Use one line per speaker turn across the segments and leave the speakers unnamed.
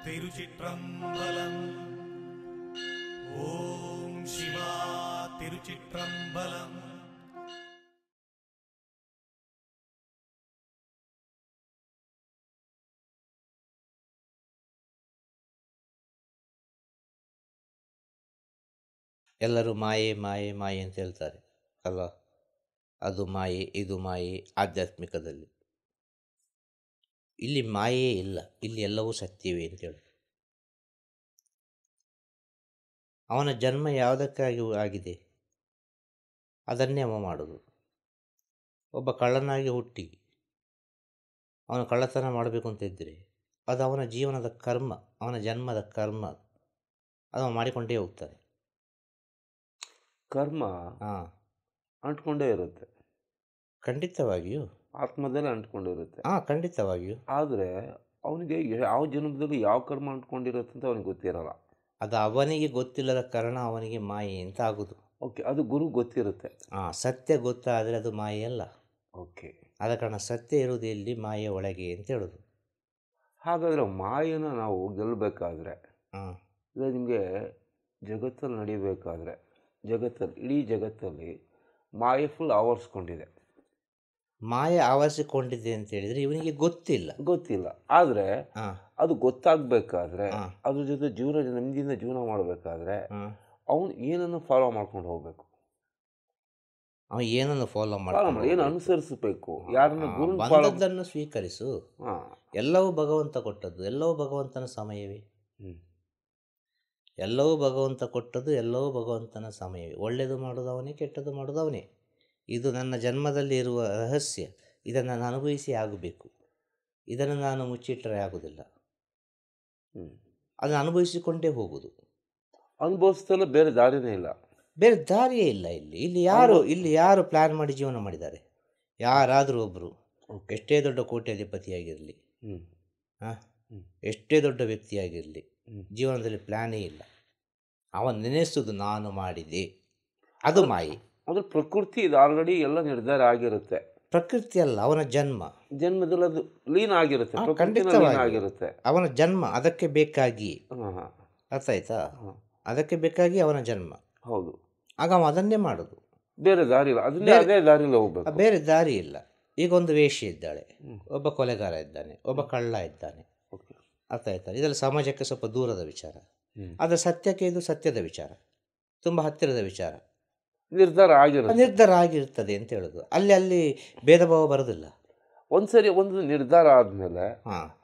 திருச்சிற்றம்பலம். ஓம் சிவா திருச்சிற்றம்பலம்.
ಎಲ್ಲರೂ ಮಾಯೆ ಮಾಯೆ ಮಾಯೆ ಅಂತ ಹೇಳ್ತಾರೆ ಅಲ್ವಾ? ಅದು ಮಾಯೆ, ಇದು ಮಾಯೆ ಆಧ್ಯಾತ್ಮಿಕದಲ್ಲಿ. ಇಲ್ಲಿ ಮಾಯೇ ಇಲ್ಲ, ಇಲ್ಲಿ ಎಲ್ಲವೂ ಸತ್ಯವೇ ಅಂತೇಳಿ. ಅವನ ಜನ್ಮ ಯಾವುದಕ್ಕಾಗಿ ಆಗಿದೆ ಅದನ್ನೇ ಅವ ಮಾಡೋದು. ಒಬ್ಬ ಕಳ್ಳನಾಗಿ ಹುಟ್ಟಿ ಅವನು ಕಳ್ಳತನ ಮಾಡಬೇಕು ಅಂತ ಇದ್ದರೆ ಅದು ಅವನ ಜೀವನದ ಕರ್ಮ, ಅವನ ಜನ್ಮದ ಕರ್ಮ, ಅದು ಮಾಡಿಕೊಂಡೇ ಹೋಗ್ತಾನೆ.
ಕರ್ಮ
ಹಾಂ,
ಅಂಟ್ಕೊಂಡೇ ಇರುತ್ತೆ,
ಖಂಡಿತವಾಗಿಯೂ
ಆತ್ಮದಲ್ಲಿ ಅಂಟ್ಕೊಂಡಿರುತ್ತೆ.
ಹಾಂ, ಖಂಡಿತವಾಗಿಯೂ.
ಆದರೆ ಅವನಿಗೆ ಯಾವ ಜನ್ಮದಲ್ಲಿ ಯಾವ ಕರ್ಮ ಅಂಟ್ಕೊಂಡಿರುತ್ತೆ ಅಂತ ಅವನಿಗೆ ಗೊತ್ತಿರಲ್ಲ.
ಅದು ಅವನಿಗೆ ಗೊತ್ತಿಲ್ಲದ ಕಾರಣ ಅವನಿಗೆ ಮಾಯೆ ಅಂತ ಆಗೋದು.
ಓಕೆ, ಅದು ಗುರು ಗೊತ್ತಿರುತ್ತೆ.
ಹಾಂ, ಸತ್ಯ ಗೊತ್ತಾದರೆ ಅದು ಮಾಯೆ ಅಲ್ಲ.
ಓಕೆ,
ಆದ ಕಾರಣ ಸತ್ಯ ಇರುವುದು ಎಲ್ಲಿ? ಮಾಯೆ ಒಳಗೆ ಅಂತ ಹೇಳೋದು.
ಹಾಗಾದರೆ ಮಾಯನ ನಾವು ಗೆಲ್ಲಬೇಕಾದ್ರೆ,
ಹಾಂ,
ಇಲ್ಲ ನಿಮಗೆ ಜಗತ್ತಲ್ಲಿ ನಡಿಬೇಕಾದ್ರೆ, ಇಡೀ ಜಗತ್ತಲ್ಲಿ ಮಾಯೆ ಫುಲ್ ಆವರಿಸ್ಕೊಂಡಿದೆ.
ಮಾಯೆ ಆವರಿಸಿಕೊಂಡಿದೆ ಅಂತ ಹೇಳಿದರೆ ಇವನಿಗೆ ಗೊತ್ತಿಲ್ಲ. ಆದರೆ
ಅದು ಗೊತ್ತಾಗಬೇಕಾದ್ರೆ,
ಹಾಂ,
ಅದ್ರ ಜೊತೆ ನೆಮ್ಮದಿಯಿಂದ ಜೀವನ ಮಾಡಬೇಕಾದ್ರೆ
ಹಾಂ,
ಅವನು ಏನನ್ನು ಫಾಲೋ ಮಾಡ್ಕೊಂಡು ಹೋಗ್ಬೇಕು?
ಅವನು ಏನನ್ನು ಫಾಲೋ
ಏನು ಅನುಸರಿಸಬೇಕು? ಯಾರನ್ನು ಗುರು
ಬಂದದ್ದನ್ನು ಸ್ವೀಕರಿಸು.
ಹಾಂ,
ಎಲ್ಲವೂ ಭಗವಂತ ಕೊಟ್ಟದ್ದು, ಎಲ್ಲವೂ ಭಗವಂತನ ಸಮಯವೇ. ಎಲ್ಲವೂ ಭಗವಂತ ಕೊಟ್ಟದ್ದು, ಎಲ್ಲವೂ ಭಗವಂತನ ಸಮಯವೇ. ಒಳ್ಳೆಯದು ಮಾಡೋದು ಅವನೇ, ಕೆಟ್ಟದ್ದು ಮಾಡೋದು ಅವನೇ. ಇದು ನನ್ನ ಜನ್ಮದಲ್ಲಿ ಇರುವ ರಹಸ್ಯ. ಇದನ್ನು ನಾನು ಅನುಭವಿಸಿ ಆಗಬೇಕು. ಇದನ್ನು ನಾನು ಮುಚ್ಚಿಟ್ಟರೆ ಆಗೋದಿಲ್ಲ. ಅದನ್ನು ಅನುಭವಿಸಿಕೊಂಡೇ ಹೋಗುವುದು.
ಅನುಭವಿಸ್ತಲ್ಲ, ಬೇರೆ ದಾರಿನೇ ಇಲ್ಲ,
ಬೇರೆ ದಾರಿಯೇ ಇಲ್ಲ. ಇಲ್ಲಿ ಯಾರು ಪ್ಲ್ಯಾನ್ ಮಾಡಿ ಜೀವನ ಮಾಡಿದ್ದಾರೆ? ಯಾರಾದರೂ ಒಬ್ಬರು, ಎಷ್ಟೇ ದೊಡ್ಡ ಕೋಟ್ಯಾಧಿಪತಿಯಾಗಿರಲಿ, ಎಷ್ಟೇ ದೊಡ್ಡ ವ್ಯಕ್ತಿಯಾಗಿರಲಿ, ಜೀವನದಲ್ಲಿ ಪ್ಲ್ಯಾನೇ ಇಲ್ಲ. ಅವನು ನೆನೆಸೋದು ನಾನು ಮಾಡಿದೆ, ಅದು ಮಾಯೆ.
ಅಂದರೆ ಪ್ರಕೃತಿ ಇದು ಆಲ್ರೆಡಿ ಎಲ್ಲ ನಿರ್ಧಾರ ಆಗಿರುತ್ತೆ.
ಪ್ರಕೃತಿ ಅಲ್ಲ, ಅವನ
ಜನ್ಮದಲ್ಲಿ ಅದು ಲೀನ್ ಆಗಿರುತ್ತೆ,
ಖಂಡಿತವಾಗಿರುತ್ತೆ. ಅವನ ಜನ್ಮ ಅದಕ್ಕೆ ಬೇಕಾಗಿ, ಅರ್ಥ ಆಯ್ತಾ? ಅದಕ್ಕೆ ಬೇಕಾಗಿ ಅವನ ಜನ್ಮ.
ಹೌದು.
ಆಗ ಅವ ಅದನ್ನೇ ಮಾಡೋದು,
ಬೇರೆ ದಾರಿ ಇಲ್ಲ. ಅದೇ ದಾರಿಯಲ್ಲಿ ಹೋಗ್ಬೇಕು, ಬೇರೆ
ದಾರಿ ಇಲ್ಲ. ಈಗ ಒಂದು ವೇಶ್ಯೆ ಇದ್ದಾಳೆ, ಒಬ್ಬ ಕೊಲೆಗಾರ ಇದ್ದಾನೆ, ಒಬ್ಬ ಕಳ್ಳ ಇದ್ದಾನೆ, ಅರ್ಥ ಆಯ್ತಾ? ಇದೆಲ್ಲ ಸಮಾಜಕ್ಕೆ ಸ್ವಲ್ಪ ದೂರದ ವಿಚಾರ. ಆದರೆ ಸತ್ಯಕ್ಕೆ ಇದು ಸತ್ಯದ ವಿಚಾರ, ತುಂಬ ಹತ್ತಿರದ ವಿಚಾರ.
ನಿರ್ಧಾರ
ಆಗಿರ್ತದೆ ಅಂತ ಹೇಳೋದು. ಅಲ್ಲಿ ಭೇದ ಭಾವ ಬರೋದಿಲ್ಲ.
ಒಂದ್ಸರಿ ಒಂದು ನಿರ್ಧಾರ ಆದಮೇಲೆ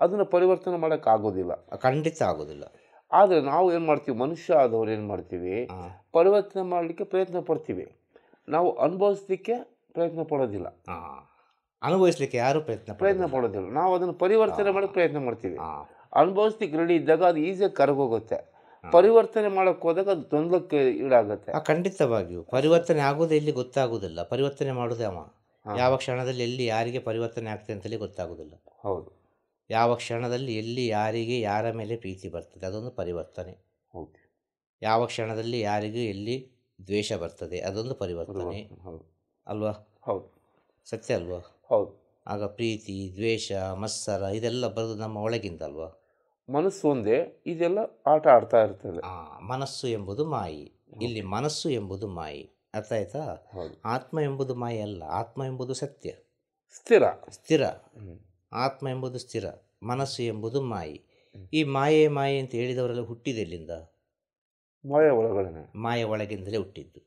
ಅದನ್ನು ಪರಿವರ್ತನೆ ಮಾಡೋಕ್ಕಾಗೋದಿಲ್ಲ,
ಖಂಡಿತ ಆಗೋದಿಲ್ಲ.
ಆದರೆ ನಾವು ಏನು ಮಾಡ್ತೀವಿ, ಮನುಷ್ಯ ಆದವ್ರು ಏನು ಮಾಡ್ತೀವಿ, ಪರಿವರ್ತನೆ ಮಾಡಲಿಕ್ಕೆ ಪ್ರಯತ್ನ ಪಡ್ತೀವಿ. ನಾವು ಅನುಭವಿಸ್ಲಿಕ್ಕೆ ಪ್ರಯತ್ನ ಪಡೋದಿಲ್ಲ.
ಅನುಭವಿಸ್ಲಿಕ್ಕೆ ಯಾರು ಪ್ರಯತ್ನ
ಪಡೋದಿಲ್ಲ. ನಾವು ಅದನ್ನು ಪರಿವರ್ತನೆ ಮಾಡೋಕ್ಕೆ ಪ್ರಯತ್ನ ಮಾಡ್ತೀವಿ. ಅನುಭವಿಸ್ಲಿಕ್ಕೆ ರೆಡಿ ಇದ್ದಾಗ ಅದು ಈಸಿಯಾಗಿ ಕರಗೋಗುತ್ತೆ. ಪರಿವರ್ತನೆ ಮಾಡೋಕ್ಕೆ ಹೋದಾಗ ಅದು ತೊಂದರೆಗೆ ಈಡಾಗುತ್ತೆ.
ಖಂಡಿತವಾಗಿಯೂ ಪರಿವರ್ತನೆ ಆಗೋದು ಎಲ್ಲಿ ಗೊತ್ತಾಗೋದಿಲ್ಲ. ಪರಿವರ್ತನೆ ಮಾಡೋದೇ ಅವ. ಯಾವ ಕ್ಷಣದಲ್ಲಿ ಎಲ್ಲಿ ಯಾರಿಗೆ ಪರಿವರ್ತನೆ ಆಗ್ತದೆ ಅಂತೇಳಿ ಗೊತ್ತಾಗೋದಿಲ್ಲ.
ಹೌದು.
ಯಾವ ಕ್ಷಣದಲ್ಲಿ ಎಲ್ಲಿ ಯಾರಿಗೆ ಯಾರ ಮೇಲೆ ಪ್ರೀತಿ ಬರ್ತದೆ ಅದೊಂದು ಪರಿವರ್ತನೆ. ಯಾವ ಕ್ಷಣದಲ್ಲಿ ಯಾರಿಗೂ ಎಲ್ಲಿ ದ್ವೇಷ ಬರ್ತದೆ ಅದೊಂದು ಪರಿವರ್ತನೆ ಅಲ್ವಾ?
ಹೌದು,
ಸತ್ಯ ಅಲ್ವಾ?
ಹೌದು.
ಆಗ ಪ್ರೀತಿ, ದ್ವೇಷ, ಮತ್ಸರ ಇದೆಲ್ಲ ಬರೋದು ನಮ್ಮ ಒಳಗಿಂದ ಅಲ್ವಾ?
ಮನಸ್ಸು ಒಂದೇ, ಇದೆಲ್ಲ ಆಟ ಆಡ್ತಾ ಇರ್ತದೆ.
ಮನಸ್ಸು ಎಂಬುದು ಮಾಯಿ. ಇಲ್ಲಿ ಮನಸ್ಸು ಎಂಬುದು ಮಾಯಿ, ಅರ್ಥ ಆಯ್ತಾ? ಆತ್ಮ ಎಂಬುದು ಮಾಯಿ ಅಲ್ಲ. ಆತ್ಮ ಎಂಬುದು ಸತ್ಯ, ಸ್ಥಿರ. ಆತ್ಮ ಎಂಬುದು ಸ್ಥಿರ, ಮನಸ್ಸು ಎಂಬುದು ಮಾಯಿ. ಈ ಮಾಯೆ ಅಂತ ಹೇಳಿದವರೆಲ್ಲ ಹುಟ್ಟಿದೆ ಎಲ್ಲಿಂದ? ಮಾಯೆ ಒಳಗಿಂದಲೇ ಹುಟ್ಟಿದ್ದು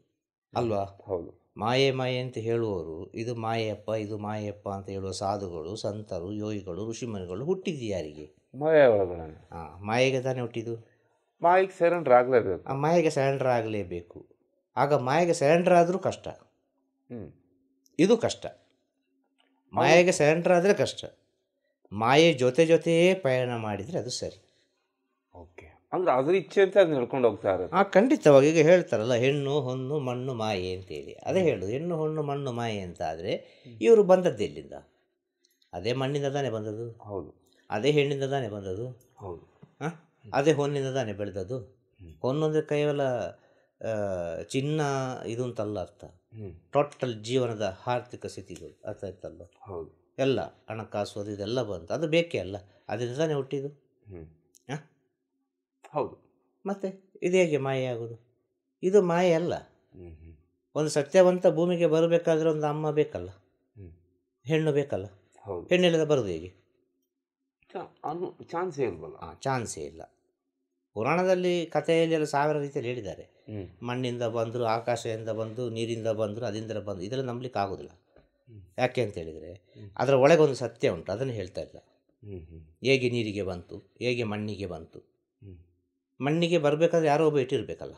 ಅಲ್ವಾ?
ಹೌದು.
ಮಾಯೆ ಅಂತ ಹೇಳುವವರು ಇದು ಮಾಯೆಯಪ್ಪ, ಇದು ಮಾಯೆಯಪ್ಪ ಅಂತ ಹೇಳುವ ಸಾಧುಗಳು, ಸಂತರು, ಯೋಗಿಗಳು, ಋಷಿಮುನಿಗಳು ಹುಟ್ಟಿದ್ದು ಯಾರಿಗೆ? ಮಾಯೆಗೆ ತಾನೇ ಹುಟ್ಟಿದ್ದು.
ಮಾಯೆಗೆ ಸರೆಂಡರ್ ಆಗಲೇಬೇಕು.
ಮಾಯೆಗೆ ಸರೆಂಡರ್ ಆಗಲೇಬೇಕು. ಆಗ ಮಾಯೆಗೆ ಸರೆಂಡರ್ ಆದರೂ ಕಷ್ಟ, ಇದು ಕಷ್ಟ. ಮಾಯೆಗೆ ಸರೆಂಡರ್ ಆದರೆ ಕಷ್ಟ, ಮಾಯೆ ಜೊತೆಯೇ ಪಯಣ ಮಾಡಿದರೆ ಅದು ಸರಿ.
ಓಕೆ, ಅಂದರೆ ಅದ್ರ ಇಚ್ಛೆ ಅಂತ ಅದು ನಡ್ಕೊಂಡು ಹೋಗ್ತಾ ಇರುತ್ತೆ.
ಖಂಡಿತವಾಗಿ. ಈಗ ಹೇಳ್ತಾರಲ್ಲ, ಹೆಣ್ಣು ಹೊನ್ನು ಮಣ್ಣು ಮಾಯೆ ಅಂತೇಳಿ, ಅದೇ ಹೇಳೋದು. ಹೆಣ್ಣು ಹೊಣ್ಣು ಮಣ್ಣು ಮಾಯೆ ಅಂತ ಆದರೆ ಇವರು ಬಂದದ್ದು ಎಲ್ಲಿಂದ? ಅದೇ ಮಣ್ಣಿಂದ ತಾನೇ ಬಂದದ್ದು.
ಹೌದು.
ಅದೇ ಹೆಣ್ಣಿಂದ ತಾನೇ ಬಂದದ್ದು.
ಹೌದು.
ಅದೇ ಹೊನ್ನಿಂದ ತಾನೇ ಬೆಳೆದದ್ದು. ಹೊನ್ನು ಅಂದರೆ ಕೇವಲ ಚಿನ್ನ ಇದು ಅಂತಲ್ಲ ಅರ್ಥ. ಟೋಟಲ್ ಜೀವನದ ಆರ್ಥಿಕ ಸ್ಥಿತಿಗಳು, ಅರ್ಥ ಆಯ್ತಲ್ಲ?
ಹೌದು.
ಎಲ್ಲ ಹಣಕಾಸು ಅದು ಇದೆಲ್ಲ ಬಂತು, ಅದು ಬೇಕೇ ಅಲ್ಲ, ಅದರಿಂದ ತಾನೇ ಹುಟ್ಟಿದ್ದು.
ಹೌದು.
ಮತ್ತು ಇದು ಹೇಗೆ ಮಾಯೆ ಆಗೋದು? ಇದು ಮಾಯೆ ಅಲ್ಲ.
ಹ್ಞೂ ಹ್ಞೂ
ಒಂದು ಸತ್ಯವಂತ ಭೂಮಿಗೆ ಬರಬೇಕಾದ್ರೆ ಒಂದು ಅಮ್ಮ ಬೇಕಲ್ಲ,
ಹ್ಞೂ
ಹೆಣ್ಣು ಬೇಕಲ್ಲ.
ಹೌದು.
ಹೆಣ್ಣಿಲ್ಲದ ಬರೋದು ಹೇಗೆ?
ಚಾನ್ಸೇ ಇಲ್ವಲ್ಲ.
ಚಾನ್ಸೇ ಇಲ್ಲ. ಪುರಾಣದಲ್ಲಿ ಕಥೆಯಲ್ಲಿ ಎಲ್ಲ ಸಾವಿರ ರೀತಿಯಲ್ಲಿ ಹೇಳಿದ್ದಾರೆ.
ಹ್ಞೂ
ಮಣ್ಣಿಂದ ಬಂದರು, ಆಕಾಶದಿಂದ ಬಂದು, ನೀರಿಂದ ಬಂದರು, ಅದರಿಂದ ಬಂದು, ಇದೆಲ್ಲ ನಂಬಲಿಕ್ಕೆ ಆಗೋದಿಲ್ಲ. ಯಾಕೆ ಅಂತ ಹೇಳಿದರೆ ಅದರ ಒಳಗೆ ಒಂದು ಸತ್ಯ ಉಂಟು, ಅದನ್ನು ಹೇಳ್ತಾ ಇಲ್ಲ.
ಹ್ಞೂ ಹ್ಞೂ
ಹೇಗೆ ನೀರಿಗೆ ಬಂತು, ಹೇಗೆ ಮಣ್ಣಿಗೆ ಬಂತು.
ಹ್ಞೂ
ಮಣ್ಣಿಗೆ ಬರಬೇಕಾದ್ರೆ ಯಾರೋ ಒಬ್ಬ ಇಟ್ಟಿರಬೇಕಲ್ಲ,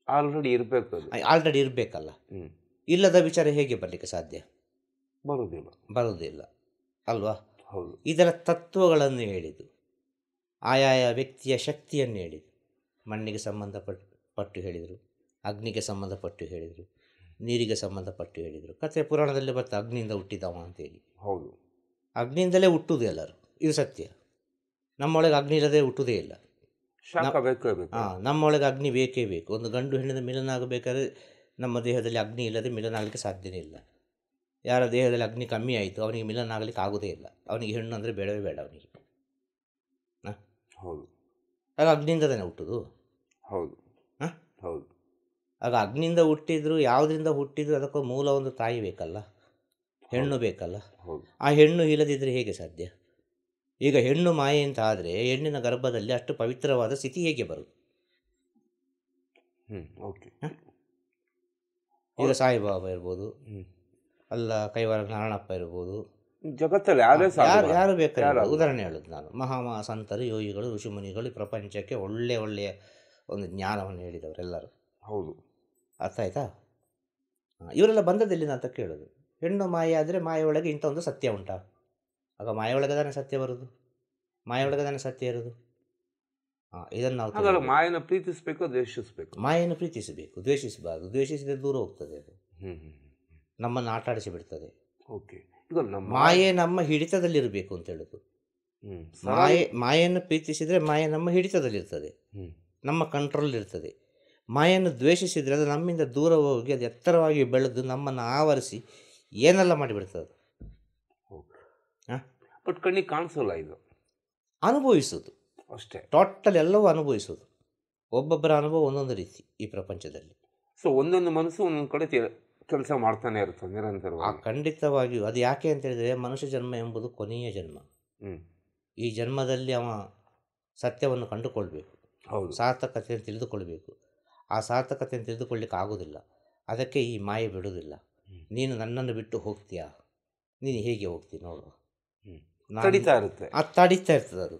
ಆಲ್ರೆಡಿ ಇರಬೇಕು ಅದು.
ಆಲ್ರೆಡಿ ಇರಬೇಕಲ್ಲ.
ಹ್ಞೂ
ಇಲ್ಲದ ವಿಚಾರ ಹೇಗೆ ಬರಲಿಕ್ಕೆ ಸಾಧ್ಯ?
ಬರೋದಿಲ್ಲ.
ಬರೋದಿಲ್ಲ ಅಲ್ವಾ?
ಹೌದು.
ಇದರ ತತ್ವಗಳನ್ನು ಹೇಳಿದ್ದು, ಆಯಾಯ ವ್ಯಕ್ತಿಯ ಶಕ್ತಿಯನ್ನು ಹೇಳಿದ್ದು. ಮಣ್ಣಿಗೆ ಸಂಬಂಧಪಟ್ಟು ಹೇಳಿದರು, ಅಗ್ನಿಗೆ ಸಂಬಂಧಪಟ್ಟು ಹೇಳಿದರು, ನೀರಿಗೆ ಸಂಬಂಧಪಟ್ಟು ಹೇಳಿದರು. ಕಥೆ ಪುರಾಣದಲ್ಲಿ ಬರ್ತದೆ ಅಗ್ನಿಯಿಂದ ಹುಟ್ಟಿದವ ಅಂತೇಳಿ.
ಹೌದು.
ಅಗ್ನಿಯಿಂದಲೇ ಹುಟ್ಟುವುದು ಎಲ್ಲರೂ, ಇದು ಸತ್ಯ. ನಮ್ಮೊಳಗೆ ಅಗ್ನಿ ಇಲ್ಲದೆ ಹುಟ್ಟುವುದೇ ಇಲ್ಲ.
ಶಾಖ ಬೇಕೇ ಬೇಕು.
ನಮ್ಮೊಳಗೆ ಅಗ್ನಿ ಬೇಕೇ ಬೇಕು. ಒಂದು ಗಂಡು ಹೆಣ್ಣಿನ ಮಿಲನ ಆಗಬೇಕಾದ್ರೆ ನಮ್ಮ ದೇಹದಲ್ಲಿ ಅಗ್ನಿ ಇಲ್ಲದೆ ಮಿಲನ ಆಗಲಿಕ್ಕೆ ಸಾಧ್ಯನೇ ಇಲ್ಲ. ಯಾರ ದೇಹದಲ್ಲಿ ಅಗ್ನಿ ಕಮ್ಮಿ ಆಯಿತು ಅವನಿಗೆ ಮಿಲನ ಆಗಲಿಕ್ಕೆ ಆಗೋದೇ ಇಲ್ಲ. ಅವನಿಗೆ ಹೆಣ್ಣು ಅಂದರೆ ಬೇಡವೇ ಬೇಡ ಅವನಿಗೆ.
ಹೌದು.
ಆಗ ಅಗ್ನಿಯಿಂದ ತಾನೇ ಹುಟ್ಟುದು.
ಹೌದು. ಹೌದು.
ಆಗ ಅಗ್ನಿಯಿಂದ ಹುಟ್ಟಿದ್ರು, ಯಾವುದರಿಂದ ಹುಟ್ಟಿದ್ರು ಅದಕ್ಕೂ ಮೂಲ ಒಂದು ತಾಯಿ ಬೇಕಲ್ಲ, ಹೆಣ್ಣು ಬೇಕಲ್ಲ. ಆ ಹೆಣ್ಣು ಇಲ್ಲದಿದ್ದರೆ ಹೇಗೆ ಸಾಧ್ಯ? ಈಗ ಹೆಣ್ಣು ಮಾಯೆ ಅಂತ ಆದರೆ ಹೆಣ್ಣಿನ ಗರ್ಭದಲ್ಲಿ ಅಷ್ಟು ಪವಿತ್ರವಾದ ಸ್ಥಿತಿ ಹೇಗೆ ಬರುವುದು?
ಓಕೆ.
ಈಗ ಸಾಯಿಬಾಬಾ ಇರ್ಬೋದು, ಅಲ್ಲ ಕೈವಾರ ನಾರಾಯಣಪ್ಪ ಇರ್ಬೋದು,
ಜಗತ್ತಲ್ಲಿ
ಯಾರು ಬೇಕಾದ್ರೆ ಉದಾಹರಣೆ ಹೇಳೋದು ನಾನು. ಸಂತರು, ಯೋಗಿಗಳು, ಋಷಿಮುನಿಗಳು ಪ್ರಪಂಚಕ್ಕೆ ಒಳ್ಳೆಯ ಒಂದು ಜ್ಞಾನವನ್ನು ಹೇಳಿದವರೆಲ್ಲರೂ.
ಹೌದು.
ಅರ್ಥ ಆಯ್ತಾ? ಇವರೆಲ್ಲ ಬಂದದ್ದೆಲ್ಲಿಂದ ಅಂತ ಕೇಳೋದು. ಹೆಣ್ಣು ಮಾಯೆ ಆದರೆ ಮಾಯೆ ಒಳಗೆ ಇಂಥ ಒಂದು ಸತ್ಯ ಉಂಟಾ? ಆಗ ಮಾಯೆ ಒಳಗೆ ತಾನೇ ಸತ್ಯ ಬರೋದು, ಮಾಯೆ ಒಳಗೆ ತಾನೇ ಸತ್ಯ ಇರೋದು. ಇದನ್ನು ನಾವು
ಮಾಯನ ಪ್ರೀತಿಸಬೇಕು, ದ್ವೇಷಿಸಬೇಕು.
ಮಾಯನ್ನು ಪ್ರೀತಿಸಬೇಕು, ದ್ವೇಷಿಸಬಾರ್ದು. ದ್ವೇಷಿಸಿದರೆ ದೂರ ಹೋಗ್ತದೆ, ಅದು ನಮ್ಮನ್ನು ಆಟ ಆಡಿಸಿ ಬಿಡ್ತದೆ.
ಓಕೆ. ಈಗ
ಮಾಯೆ ನಮ್ಮ ಹಿಡಿತದಲ್ಲಿರಬೇಕು ಅಂತ ಹೇಳೋದು. ಮಾಯೆಯನ್ನು ಪ್ರೀತಿಸಿದರೆ ಮಾಯೆ ನಮ್ಮ ಹಿಡಿತದಲ್ಲಿರ್ತದೆ, ನಮ್ಮ ಕಂಟ್ರೋಲ್ ಇರ್ತದೆ. ಮಾಯನ್ನು ದ್ವೇಷಿಸಿದರೆ ಅದು ನಮ್ಮಿಂದ ದೂರ ಹೋಗಿ ಅದು ಎತ್ತರವಾಗಿ ಬೆಳೆದು ನಮ್ಮನ್ನು ಆವರಿಸಿ ಏನೆಲ್ಲ ಮಾಡಿಬಿಡ್ತದೆ.
ಬಟ್ ಕಣ್ಣಿಗೆ ಕಾಣಿಸೋಲ್ಲ. ಇದು
ಅನುಭವಿಸೋದು
ಅಷ್ಟೇ,
ಟೋಟಲ್ ಎಲ್ಲವೂ ಅನುಭವಿಸೋದು. ಒಬ್ಬೊಬ್ಬರ ಅನುಭವ ಒಂದೊಂದು ರೀತಿ ಈ ಪ್ರಪಂಚದಲ್ಲಿ.
ಸೊ ಒಂದೊಂದು ಮನಸ್ಸು ಒಂದೊಂದು ಕಡೆ ಕೆಲಸ ಮಾಡ್ತಾನೆ ಇರ್ತದೆ ನಿರಂತರವಾಗಿ.
ಖಂಡಿತವಾಗಿಯೂ. ಅದು ಯಾಕೆ ಅಂತ ಹೇಳಿದರೆ ಮನುಷ್ಯ ಜನ್ಮ ಎಂಬುದು ಕೊನೆಯ ಜನ್ಮ. ಈ ಜನ್ಮದಲ್ಲಿ ಅವ ಸತ್ಯವನ್ನು ಕಂಡುಕೊಳ್ಬೇಕು, ಸಾರ್ಥಕತೆಯನ್ನು ತಿಳಿದುಕೊಳ್ಬೇಕು. ಆ ಸಾರ್ಥಕತೆಯನ್ನು ತಿಳಿದುಕೊಳ್ಳಿಕ್ಕೆ ಆಗೋದಿಲ್ಲ. ಅದಕ್ಕೆ ಈ ಮಾಯೆ ಬಿಡೋದಿಲ್ಲ. ನೀನು ನನ್ನನ್ನು ಬಿಟ್ಟು ಹೋಗ್ತೀಯಾ, ನೀನು ಹೇಗೆ ಹೋಗ್ತೀನಿ ನೋಡುವ,
ತಡಿತಾ ಇರುತ್ತೆ.
ಅದು ತಡೀತಾ ಇರ್ತದೆ ಅದು.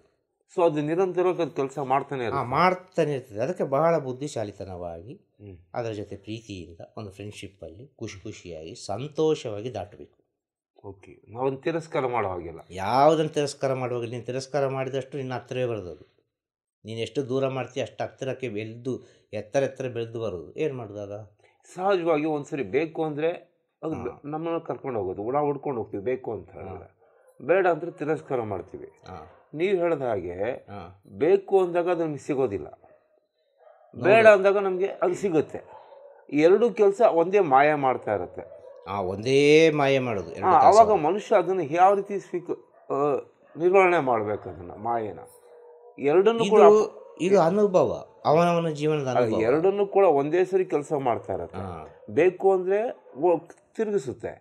ಸೊ ಅದು ನಿರಂತರವಾಗಿ ಅದು ಕೆಲಸ ಮಾಡ್ತಾನೆ
ಇರ್ತದೆ. ಅದಕ್ಕೆ ಬಹಳ ಬುದ್ಧಿಶಾಲಿತನವಾಗಿ ಅದರ ಜೊತೆ ಪ್ರೀತಿಯಿಂದ ಒಂದು ಫ್ರೆಂಡ್ಶಿಪ್ಪಲ್ಲಿ ಖುಷಿಯಾಗಿ ಸಂತೋಷವಾಗಿ ದಾಟಬೇಕು.
ಓಕೆ. ನಾವೊಂದು ತಿರಸ್ಕಾರ ಮಾಡೋ ಹಾಗಿಲ್ಲ.
ಯಾವುದನ್ನು ತಿರಸ್ಕಾರ ಮಾಡುವಾಗ ನೀನು ತಿರಸ್ಕಾರ ಮಾಡಿದಷ್ಟು ನಿನ್ನ ಹತ್ತಿರವೇ ಬರೋದು. ನೀನು ಎಷ್ಟು ದೂರ ಮಾಡ್ತೀಯ ಅಷ್ಟು ಹತ್ತಿರಕ್ಕೆ ಬೆಳೆದು ಎತ್ತರ ಬೆಳೆದು ಬರೋದು. ಏನು ಮಾಡೋದಾಗ
ಸಹಜವಾಗಿ ಒಂದ್ಸರಿ ಬೇಕು ಅಂದರೆ ಅದು ನಮ್ಮನ್ನು ಕರ್ಕೊಂಡು ಹೋಗೋದು, ನಾವು ಹುಡ್ಕೊಂಡು ಹೋಗ್ತೀವಿ. ಬೇಕು ಅಂತ ಹೇಳಿದ್ರೆ ಬೇಡ ಅಂದರೆ ತಿರಸ್ಕಾರ ಮಾಡ್ತೀವಿ. ನೀವು ಹೇಳಿದ ಹಾಗೆ ಬೇಕು ಅಂದಾಗ ಅದು ನಮಗೆ ಸಿಗೋದಿಲ್ಲ, ಬೇಡ ಅಂದಾಗ ನಮಗೆ ಅದು ಸಿಗುತ್ತೆ. ಎರಡೂ ಕೆಲಸ ಒಂದೇ ಮಾಯ ಮಾಡ್ತಾ ಇರುತ್ತೆ.
ಒಂದೇ ಮಾಯ ಮಾಡೋದು.
ಆವಾಗ ಮನುಷ್ಯ ಅದನ್ನು ಯಾವ ರೀತಿ ನಿರ್ವಹಣೆ ಮಾಡಬೇಕು ಅದನ್ನು ಮಾಯನ ಎರಡನ್ನೂ ಕೂಡ.
ಇದು ಅನುಭವ, ಅವನವನ ಜೀವನದ ಅನುಭವ.
ಎರಡನ್ನೂ ಕೂಡ ಒಂದೇ ಸರಿ ಕೆಲಸ ಮಾಡ್ತಾ ಇರುತ್ತೆ. ಬೇಕು ಅಂದರೆ ತಿರುಗಿಸುತ್ತೆ,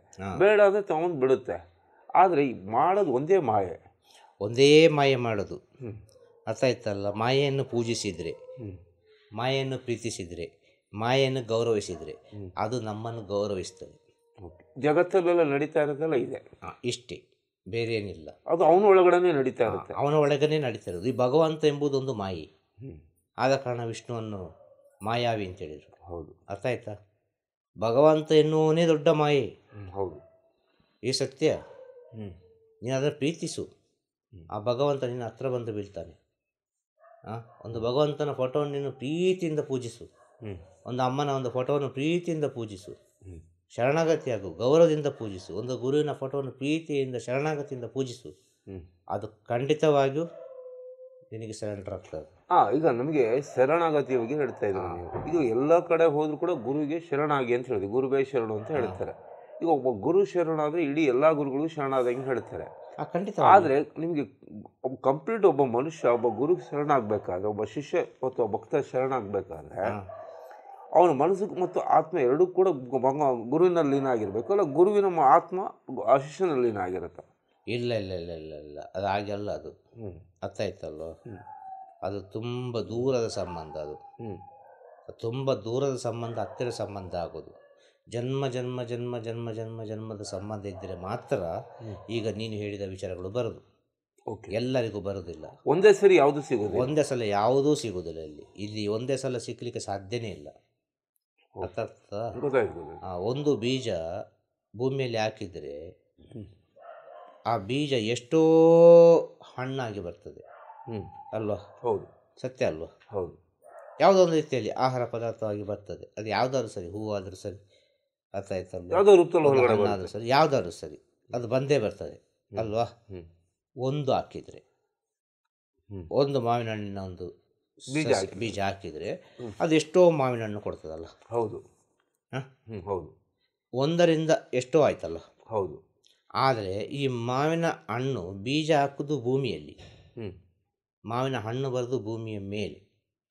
ಬೇಡ ಅಂದರೆ ತಗೊಂಡು ಬಿಡುತ್ತೆ. ಆದರೆ ಮಾಡೋದು ಒಂದೇ ಮಾಯೆ ಮಾಡೋದು. ಅರ್ಥ ಆಯ್ತಲ್ಲ? ಮಾಯೆಯನ್ನು ಪೂಜಿಸಿದರೆ, ಮಾಯೆಯನ್ನು ಪ್ರೀತಿಸಿದರೆ, ಮಾಯೆಯನ್ನು ಗೌರವಿಸಿದರೆ ಅದು ನಮ್ಮನ್ನು ಗೌರವಿಸ್ತದೆ. ಜಗತ್ತಲ್ಲೆಲ್ಲ ನಡೀತಾ ಇರೋದೆಲ್ಲ ಇದೆ,
ಇಷ್ಟೇ, ಬೇರೆ ಏನಿಲ್ಲ.
ಅದು ಅವನ ಒಳಗಡೆ ನಡೀತಾ ಇರುತ್ತೆ,
ಅವನ ಒಳಗನೆ ನಡೀತಾ ಇರೋದು. ಈ ಭಗವಂತ ಎಂಬುದೊಂದು ಮಾಯೆ. ಆದ ಕಾರಣ ವಿಷ್ಣುವನ್ನು ಮಾಯಾವಿ ಅಂತ ಹೇಳಿದರು.
ಹೌದು.
ಅರ್ಥ ಆಯ್ತಾ? ಭಗವಂತ ಎನ್ನುವನೇ ದೊಡ್ಡ ಮಾಯೆ.
ಹೌದು,
ಈ ಸತ್ಯ. ನೀನು ಅದನ್ನು ಪ್ರೀತಿಸು, ಆ ಭಗವಂತ ನಿನ್ನ ಹತ್ರ ಬಂದು ಬೀಳ್ತಾನೆ. ಒಂದು ಭಗವಂತನ ಫೋಟೋವನ್ನು ನೀನು ಪ್ರೀತಿಯಿಂದ ಪೂಜಿಸು, ಒಂದು ಅಮ್ಮನ ಒಂದು ಫೋಟೋವನ್ನು ಪ್ರೀತಿಯಿಂದ ಪೂಜಿಸು, ಶರಣಾಗತಿಯಾಗು, ಗೌರವದಿಂದ ಪೂಜಿಸು. ಒಂದು ಗುರುವಿನ ಫೋಟೋವನ್ನು ಪ್ರೀತಿಯಿಂದ ಶರಣಾಗತಿಯಿಂದ ಪೂಜಿಸು, ಅದು ಖಂಡಿತವಾಗಿಯೂ ನಿನಗೆ ಸರೆಂಡರ್ ಆಗ್ತದೆ.
ಈಗ ನಮಗೆ ಶರಣಾಗತಿ ಬಗ್ಗೆ ಹೇಳ್ತಾ ಇದ್ದೀವಿ ನೀವು. ಇದು ಎಲ್ಲ ಕಡೆ ಹೋದರೂ ಕೂಡ ಗುರುವಿಗೆ ಶರಣಾಗಿ ಅಂತ ಹೇಳಿದ್ವಿ, ಗುರುವೇ ಶರಣು ಅಂತ ಹೇಳ್ತಾರೆ. ಈಗ ಒಬ್ಬ ಗುರು ಶರಣಾದರೆ ಇಡೀ ಎಲ್ಲ ಗುರುಗಳು ಶರಣಾದಂಗೆ ಹೇಳ್ತಾರೆ.
ಖಂಡಿತ.
ಆದರೆ ನಿಮಗೆ ಕಂಪ್ಲೀಟ್ ಒಬ್ಬ ಮನುಷ್ಯ ಒಬ್ಬ ಗುರುಗೆ ಶರಣಾಗಬೇಕಾದ್ರೆ, ಒಬ್ಬ ಶಿಷ್ಯ ಮತ್ತು ಒಬ್ಬ ಭಕ್ತ ಶರಣಾಗಬೇಕಾದ್ರೆ ಅವನ ಮನಸ್ಸು ಮತ್ತು ಆತ್ಮ ಎರಡೂ ಕೂಡ ಗುರುವಿನಲ್ಲಿ ಲೀನ ಆಗಿರಬೇಕು, ಅಲ್ಲ ಗುರುವಿನ ಆತ್ಮ ಆ ಶಿಷ್ಯನಲ್ಲಿ ಲೀನ ಆಗಿರುತ್ತೆ?
ಇಲ್ಲ ಇಲ್ಲ ಇಲ್ಲ ಇಲ್ಲ ಇಲ್ಲ, ಅದು ಹಾಗೆಲ್ಲ. ಅದು ಅರ್ಥ ಆಯ್ತಲ್ವ? ಅದು ತುಂಬ ದೂರದ ಸಂಬಂಧ. ಅದು ತುಂಬ ದೂರದ ಸಂಬಂಧ, ಹತ್ತಿರ ಸಂಬಂಧ ಆಗೋದು. ಜನ್ಮ ಜನ್ಮ ಜನ್ಮ ಜನ್ಮ ಜನ್ಮ ಜನ್ಮದ ಸಂಬಂಧ ಇದ್ದರೆ ಮಾತ್ರ ಈಗ ನೀನು ಹೇಳಿದ ವಿಚಾರಗಳು ಬರೋದು. ಎಲ್ಲರಿಗೂ ಬರೋದಿಲ್ಲ.
ಒಂದೇ ಸರಿ ಯಾವುದು ಸಿಗೋದು,
ಒಂದೇ ಸಲ ಯಾವುದೂ ಸಿಗೋದಿಲ್ಲ. ಇಲ್ಲಿ ಒಂದೇ ಸಲ ಸಿಕ್ಕಲಿಕ್ಕೆ ಸಾಧ್ಯನೇ ಇಲ್ಲ. ಅರ್ಥ ಆಗ್ತದಾ? ಒಂದು ಬೀಜ ಭೂಮಿಯಲ್ಲಿ ಹಾಕಿದರೆ ಆ ಬೀಜ ಎಷ್ಟೋ ಹಣ್ಣಾಗಿ ಬರ್ತದೆ ಅಲ್ವಾ?
ಹೌದು,
ಸತ್ಯ ಅಲ್ವಾ?
ಹೌದು.
ಯಾವುದೋ ಒಂದು ರೀತಿಯಲ್ಲಿ ಆಹಾರ ಪದಾರ್ಥವಾಗಿ ಬರ್ತದೆ. ಅದು ಯಾವುದಾದ್ರೂ ಸರಿ, ಹೂವಾದರೂ ಸರಿ, ಅರ್ಥ ಆಯ್ತಲ್ಲ, ಹಣ್ಣಾದರೂ ಸರಿ, ಯಾವುದಾದ್ರೂ ಸರಿ, ಅದು ಬಂದೇ ಬರ್ತದೆ ಅಲ್ವಾ? ಒಂದು ಹಾಕಿದರೆ, ಒಂದು ಮಾವಿನ ಹಣ್ಣಿನ ಒಂದು ಬೀಜ ಹಾಕಿದರೆ ಅದು ಎಷ್ಟೋ ಮಾವಿನ ಹಣ್ಣು ಕೊಡ್ತದಲ್ಲ?
ಹೌದು, ಹೌದು.
ಒಂದರಿಂದ ಎಷ್ಟೋ ಆಯ್ತಲ್ಲ?
ಹೌದು.
ಆದರೆ ಈ ಮಾವಿನ ಹಣ್ಣು ಬೀಜ ಹಾಕೋದು ಭೂಮಿಯಲ್ಲಿ, ಮಾವಿನ ಹಣ್ಣು ಬರೋದು ಭೂಮಿಯ ಮೇಲೆ,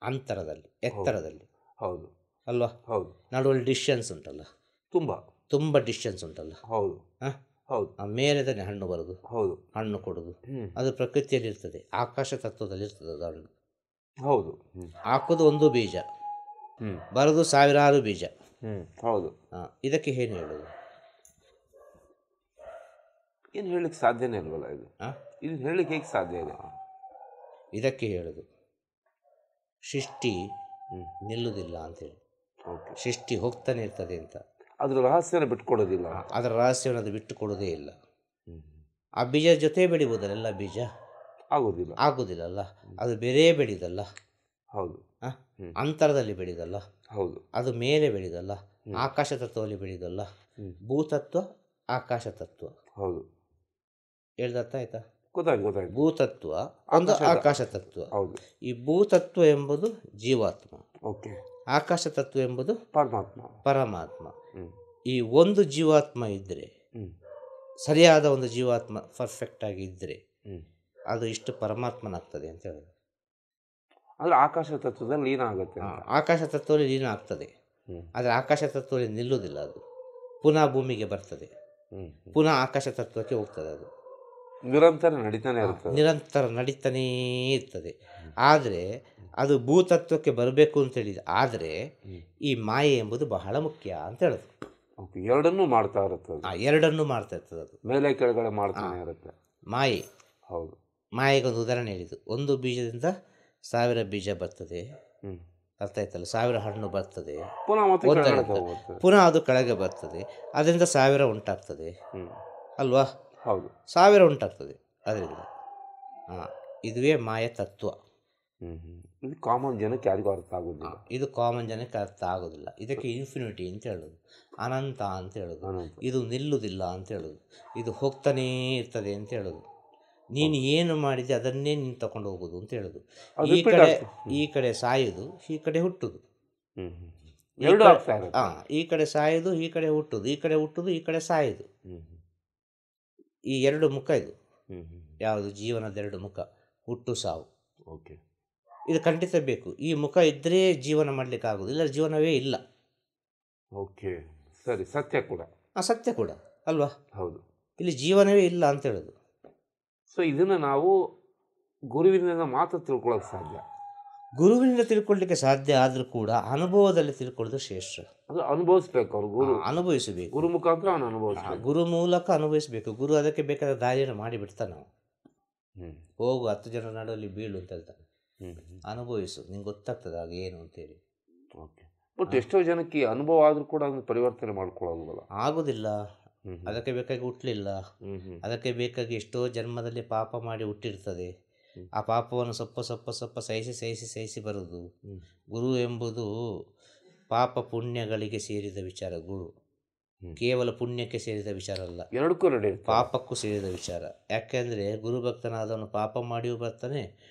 ಅಂತರದಲ್ಲಿ, ಎತ್ತರದಲ್ಲಿ.
ಹೌದು
ಅಲ್ವಾ?
ಹೌದು.
ನಡುವಲ್ಲಿ ಡಿಸ್ಟೆನ್ಸ್ ಉಂಟಲ್ಲ, ತುಂಬ ಡಿಸ್ಟೆನ್ಸ್ ಉಂಟಲ್ಲ?
ಹೌದು, ಹೌದು.
ಆ ಮೇಲೆ ತಾನೆ ಹಣ್ಣು ಬರೋದು,
ಹೌದು,
ಹಣ್ಣು ಕೊಡೋದು. ಅದು ಪ್ರಕೃತಿಯಲ್ಲಿ ಇರ್ತದೆ, ಆಕಾಶ ತತ್ವದಲ್ಲಿ ಇರ್ತದೆ ಅದು ಹಣ್ಣು.
ಹೌದು.
ಹಾಕೋದು ಒಂದು ಬೀಜ, ಬರೋದು ಸಾವಿರಾರು ಬೀಜ.
ಹೌದು.
ಇದಕ್ಕೆ ಏನು ಹೇಳೋದು?
ಏನು ಹೇಳಲಿಕ್ಕೆ ಸಾಧ್ಯನೇ ಇಲ್ವಲ್ಲ ಇದು. ಇದು ಹೇಳಲಿಕ್ಕೆ ಹೇಗೆ ಸಾಧ್ಯ ಇದೆ?
ಇದಕ್ಕೆ ಹೇಳೋದು ಸೃಷ್ಟಿ ನಿಲ್ಲುವುದಿಲ್ಲ ಅಂತೇಳಿ. ಸೃಷ್ಟಿ ಹೋಗ್ತಾನೆ ಇರ್ತದೆ ಅಂತ.
ಅದರ ರಹಸ್ಯನ ಬಿಟ್ಕೊಡೋದಿಲ್ಲ,
ಅದರ ರಹಸ್ಯವನ್ನು ಅದು ಬಿಟ್ಟು ಕೊಡೋದೇ ಇಲ್ಲ. ಆ ಬೀಜ ಜೊತೆ ಬೆಳಿಬೋದಲ್ಲ, ಎಲ್ಲ ಬೀಜ ಆಗೋದಿಲ್ಲಲ್ಲ. ಅದು ಬೇರೆ ಬೆಳೆದಲ್ಲ.
ಹೌದು.
ಅಂತರದಲ್ಲಿ ಬೆಳೆದಲ್ಲ.
ಹೌದು.
ಅದು ಮೇಲೆ ಬೆಳೆದಲ್ಲ, ಆಕಾಶ ತತ್ವದಲ್ಲಿ ಬೆಳೆದಲ್ಲ. ಭೂತತ್ವ, ಆಕಾಶ ತತ್ವ.
ಹೌದು.
ಹೇಳ್ದರ್ಥ ಆಯ್ತಾ?
ಗೊತ್ತಾಯ್ತು.
ಭೂತತ್ವ ಒಂದು ಆಕಾಶ ತತ್ವ.
ಹೌದು.
ಈ ಭೂತತ್ವ ಎಂಬುದು ಜೀವಾತ್ಮ, ಆಕಾಶ ತತ್ವ ಎಂಬುದು ಪರಮಾತ್ಮ. ಈ ಒಂದು ಜೀವಾತ್ಮ ಇದ್ದರೆ, ಸರಿಯಾದ ಒಂದು ಜೀವಾತ್ಮ ಪರ್ಫೆಕ್ಟ್ ಆಗಿ ಇದ್ದರೆ ಅದು ಇಷ್ಟು ಪರಮಾತ್ಮನಾಗ್ತದೆ ಅಂತ ಹೇಳೋದು.
ಅಂದರೆ ಆಕಾಶ ತತ್ವದಲ್ಲಿ ಲೀನ ಆಗುತ್ತೆ.
ಆಕಾಶ ತತ್ವದಲ್ಲಿ ಲೀನ ಆಗ್ತದೆ, ಆದರೆ ಆಕಾಶ ತತ್ವದಲ್ಲಿ ನಿಲ್ಲುವುದಿಲ್ಲ. ಅದು ಪುನಃ ಭೂಮಿಗೆ ಬರ್ತದೆ, ಪುನಃ ಆಕಾಶ ತತ್ವಕ್ಕೆ ಹೋಗ್ತದೆ. ಅದು ನಿರಂತರ ನಡೀತಾನೇ ಇರ್ತದೆ. ಆದರೆ ಅದು ಭೂತತ್ವಕ್ಕೆ ಬರಬೇಕು ಅಂತೇಳಿದ. ಆದರೆ ಈ ಮಾಯೆ ಎಂಬುದು ಬಹಳ ಮುಖ್ಯ ಅಂತ ಹೇಳೋದು.
ಎರಡನ್ನೂ ಮಾಡ್ತಾ ಇರುತ್ತೆ.
ಎರಡನ್ನೂ ಮಾಡ್ತಾ ಇರ್ತದೆ. ಅದು
ಮೇಲೆ ಕೆಳಗಡೆ ಮಾಡ್ತಾನೆ ಇರುತ್ತೆ ಮಾಯೆ.
ಹೌದು. ಮಾಯೆಗೊಂದು ಉದಾಹರಣೆ ಹೇಳಿದ್ದು, ಒಂದು ಬೀಜದಿಂದ 1000 ಬೀಜ ಬರ್ತದೆ, ಅರ್ಥ ಆಯ್ತಲ್ಲ? 1000 ಹಣ್ಣು ಬರ್ತದೆ, ಪುನಃ ಅದು ಕೆಳಗೆ ಬರ್ತದೆ, ಅದರಿಂದ 1000 ಉಂಟಾಗ್ತದೆ ಅಲ್ವಾ?
ಹೌದು.
1000 ಉಂಟಾಗ್ತದೆ ಅದರಿಂದ. ಇದುವೇ ಮಾಯ ತತ್ವ.
ಇದು ಕಾಮನ್ ಜನಕ್ಕೆ ಯಾರಿಗೂ ಅರ್ಥ ಆಗೋದಿಲ್ಲ.
ಇದು ಕಾಮನ್ ಜನಕ್ಕೆ ಅರ್ಥ ಆಗೋದಿಲ್ಲ. ಇದಕ್ಕೆ ಇನ್ಫಿನಿಟಿ ಅಂತ ಹೇಳೋದು, ಅನಂತ ಅಂತ ಹೇಳೋದು, ಇದು ನಿಲ್ಲುವುದಿಲ್ಲ ಅಂತ ಹೇಳೋದು, ಇದು ಹೋಗ್ತಾನೇ ಇರ್ತದೆ ಅಂತ ಹೇಳೋದು. ನೀನು ಏನು ಮಾಡಿದೆ ಅದನ್ನೇ ನೀನು ತಗೊಂಡು ಹೋಗೋದು ಅಂತ ಹೇಳೋದು. ಈ ಕಡೆ ಸಾಯೋದು, ಈ ಕಡೆ ಹುಟ್ಟುದು. ಈ ಕಡೆ ಸಾಯೋದು, ಈ ಕಡೆ ಹುಟ್ಟುದು, ಈ ಕಡೆ ಹುಟ್ಟುದು, ಈ ಕಡೆ ಸಾಯೋದು. ಈ ಎರಡು ಮುಖ ಇದು. ಯಾವುದು? ಜೀವನದ ಎರಡು ಮುಖ, ಹುಟ್ಟು ಸಾವು. ಇದು ಖಂಡಿತ ಬೇಕು. ಈ ಮುಖ ಇದ್ದರೆ ಜೀವನ ಮಾಡಲಿಕ್ಕೆ ಆಗೋದು, ಇಲ್ಲ ಜೀವನವೇ ಇಲ್ಲ.
ಸರಿ, ಸತ್ಯ ಕೂಡ.
ಸತ್ಯ ಕೂಡ ಅಲ್ವಾ?
ಹೌದು.
ಇಲ್ಲಿ ಜೀವನವೇ ಇಲ್ಲ ಅಂತ ಹೇಳೋದು.
ಸೊ ಇದನ್ನು ನಾವು ಗುರುವಿನಿಂದ ಮಾತ್ರ ತಿಳ್ಕೊಳ್ಳೋಕೆ ಸಾಧ್ಯ.
ಗುರುವಿನಿಂದ ತಿಳ್ಕೊಳ್ಳಿಕ್ಕೆ ಸಾಧ್ಯ ಆದರೂ ಕೂಡ ಅನುಭವದಲ್ಲಿ ತಿಳ್ಕೊಳ್ಳೋದು ಶ್ರೇಷ್ಠ.
ಅದು ಅನುಭವಿಸ್ಬೇಕು. ಅವರು ಗುರು
ಅನುಭವಿಸಬೇಕು,
ಗುರು ಮುಖಾಂತರ ಅವನು ಅನುಭವಿಸ್ಬೇಕು,
ಗುರು ಮೂಲಕ ಅನುಭವಿಸಬೇಕು. ಗುರು ಅದಕ್ಕೆ ಬೇಕಾದ ದಾರಿಯನ್ನು ಮಾಡಿಬಿಡ್ತಾನೆ. ನಾವು ಹೋಗು 10 ಜನರ ನಡುವಲ್ಲಿ ಬೀಳು ಅಂತ ಹೇಳ್ತಾನೆ. ಅನುಭವಿಸು, ನಿಂಗೆ ಗೊತ್ತಾಗ್ತದೆ ಆಗ ಏನು ಅಂತೇಳಿ.
ಬಟ್ ಎಷ್ಟೋ ಜನಕ್ಕೆ ಅನುಭವ ಆದರೂ ಕೂಡ ಅದನ್ನು ಪರಿವರ್ತನೆ ಮಾಡ್ಕೊಳ್ಳೋಲ್ಲ,
ಆಗೋದಿಲ್ಲ. ಅದಕ್ಕೆ ಬೇಕಾಗಿ ಹುಟ್ಟಲಿಲ್ಲ, ಅದಕ್ಕೆ ಬೇಕಾಗಿ ಎಷ್ಟೋ ಜನ್ಮದಲ್ಲಿ ಪಾಪ ಮಾಡಿ ಹುಟ್ಟಿರ್ತದೆ. ಆ ಪಾಪವನ್ನು ಸ್ವಲ್ಪ ಸಹಿಸಿ ಬರುವುದು. ಗುರು ಎಂಬುದು ಪಾಪ ಪುಣ್ಯಗಳಿಗೆ ಸೇರಿದ ವಿಚಾರ. ಗುರು ಕೇವಲ ಪುಣ್ಯಕ್ಕೆ ಸೇರಿದ ವಿಚಾರ ಅಲ್ಲ,
ಎರಡಕ್ಕೂ ನಡೆಯುತ್ತೆ,
ಪಾಪಕ್ಕೂ ಸೇರಿದ ವಿಚಾರ. ಯಾಕೆಂದರೆ ಗುರು ಭಕ್ತನಾದವನು ಪಾಪ ಮಾಡಿಯೂ ಬರ್ತಾನೆ,